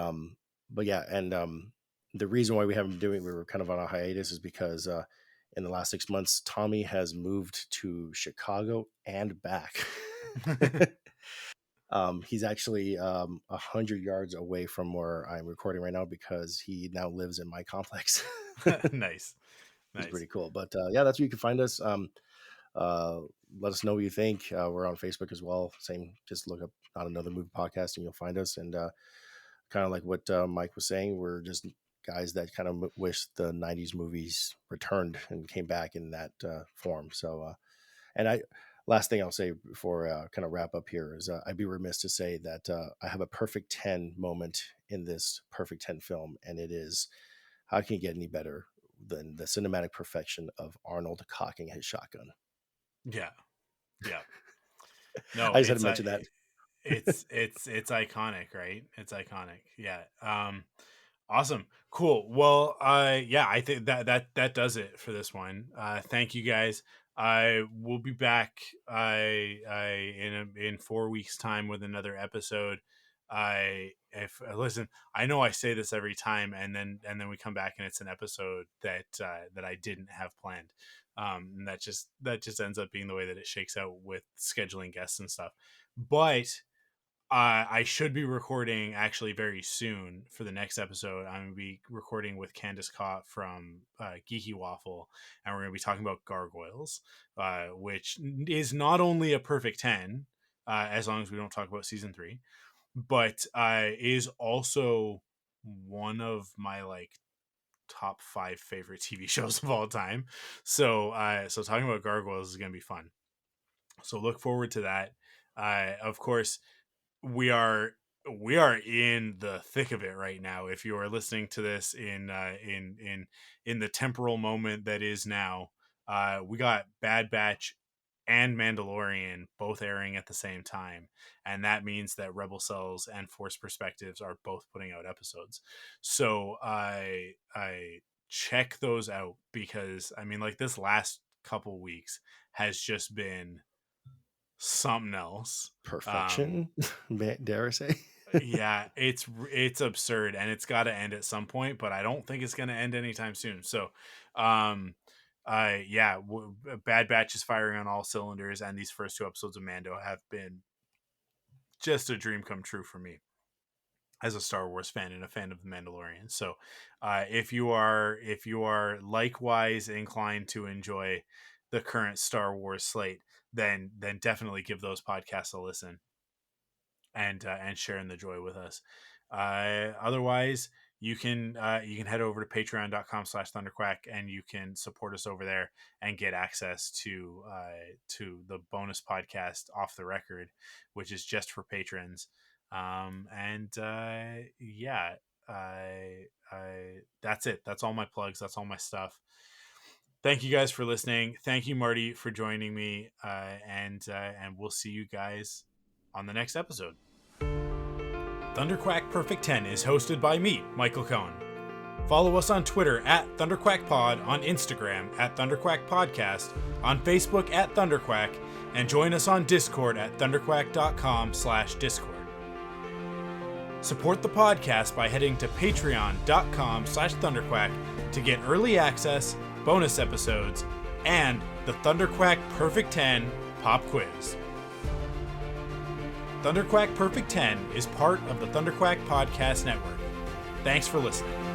yeah, and the reason why we were kind of on a hiatus is because in the last 6 months, Tommy has moved to Chicago and back. He's actually 100 yards away from where I'm recording right now because he now lives in my complex. Nice. It's pretty cool. But yeah, that's where you can find us. Let us know what you think. We're on Facebook as well. Same, just look up Not Another Movie Podcast and you'll find us. And kind of like what Mike was saying, we're just guys that kind of wish the 90s movies returned and came back in that form. So, and last thing I'll say before kind of wrap up here is I'd be remiss to say that I have a perfect 10 moment in this perfect 10 film. And it is, how can you get any better than the cinematic perfection of Arnold cocking his shotgun? Yeah. No, I just had to mention that. It's iconic, right? It's iconic. Yeah. Awesome. Cool. Well, yeah, I think that does it for this one. Thank you guys. I will be back in 4 weeks time with another episode. Listen, I know I say this every time and then we come back and it's an episode that I didn't have planned. And that just ends up being the way that it shakes out with scheduling guests and stuff. But I should be recording actually very soon for the next episode. I'm going to be recording with Candace Cott from Geeky Waffle, and we're going to be talking about gargoyles, which is not only a perfect 10, as long as we don't talk about season 3, but is also one of my top 5 favorite TV shows of all time. So talking about gargoyles is going to be fun. So look forward to that. Of course, we are in the thick of it right now. If you are listening to this in the temporal moment that is now, we got Bad Batch and Mandalorian both airing at the same time, and that means that Rebel Cells and Force Perspectives are both putting out episodes. So I check those out, because I mean, this last couple weeks has just been something else. Perfection, dare I say? Yeah, it's absurd, and it's got to end at some point, but I don't think it's going to end anytime soon. So yeah, Bad Batch is firing on all cylinders, and these first 2 episodes of Mando have been just a dream come true for me as a Star Wars fan and a fan of The Mandalorian. So if you are likewise inclined to enjoy the current Star Wars slate, then definitely give those podcasts a listen and share in the joy with us. Otherwise, you can head over to patreon.com/ThunderQuack, and you can support us over there and get access to the bonus podcast Off the Record, which is just for patrons. Yeah, that's it. That's all my plugs. That's all my stuff. Thank you guys for listening. Thank you, Marty, for joining me. And we'll see you guys on the next episode. ThunderQuack Perfect 10 is hosted by me, Michael Cohen. Follow us on Twitter at ThunderQuackPod, on Instagram at ThunderQuackPodcast, on Facebook at ThunderQuack, and join us on Discord at ThunderQuack.com/Discord. Support the podcast by heading to Patreon.com/ThunderQuack to get early access, bonus episodes, and the ThunderQuack Perfect 10 Pop Quiz. ThunderQuack Perfect 10 is part of the ThunderQuack Podcast Network. Thanks for listening.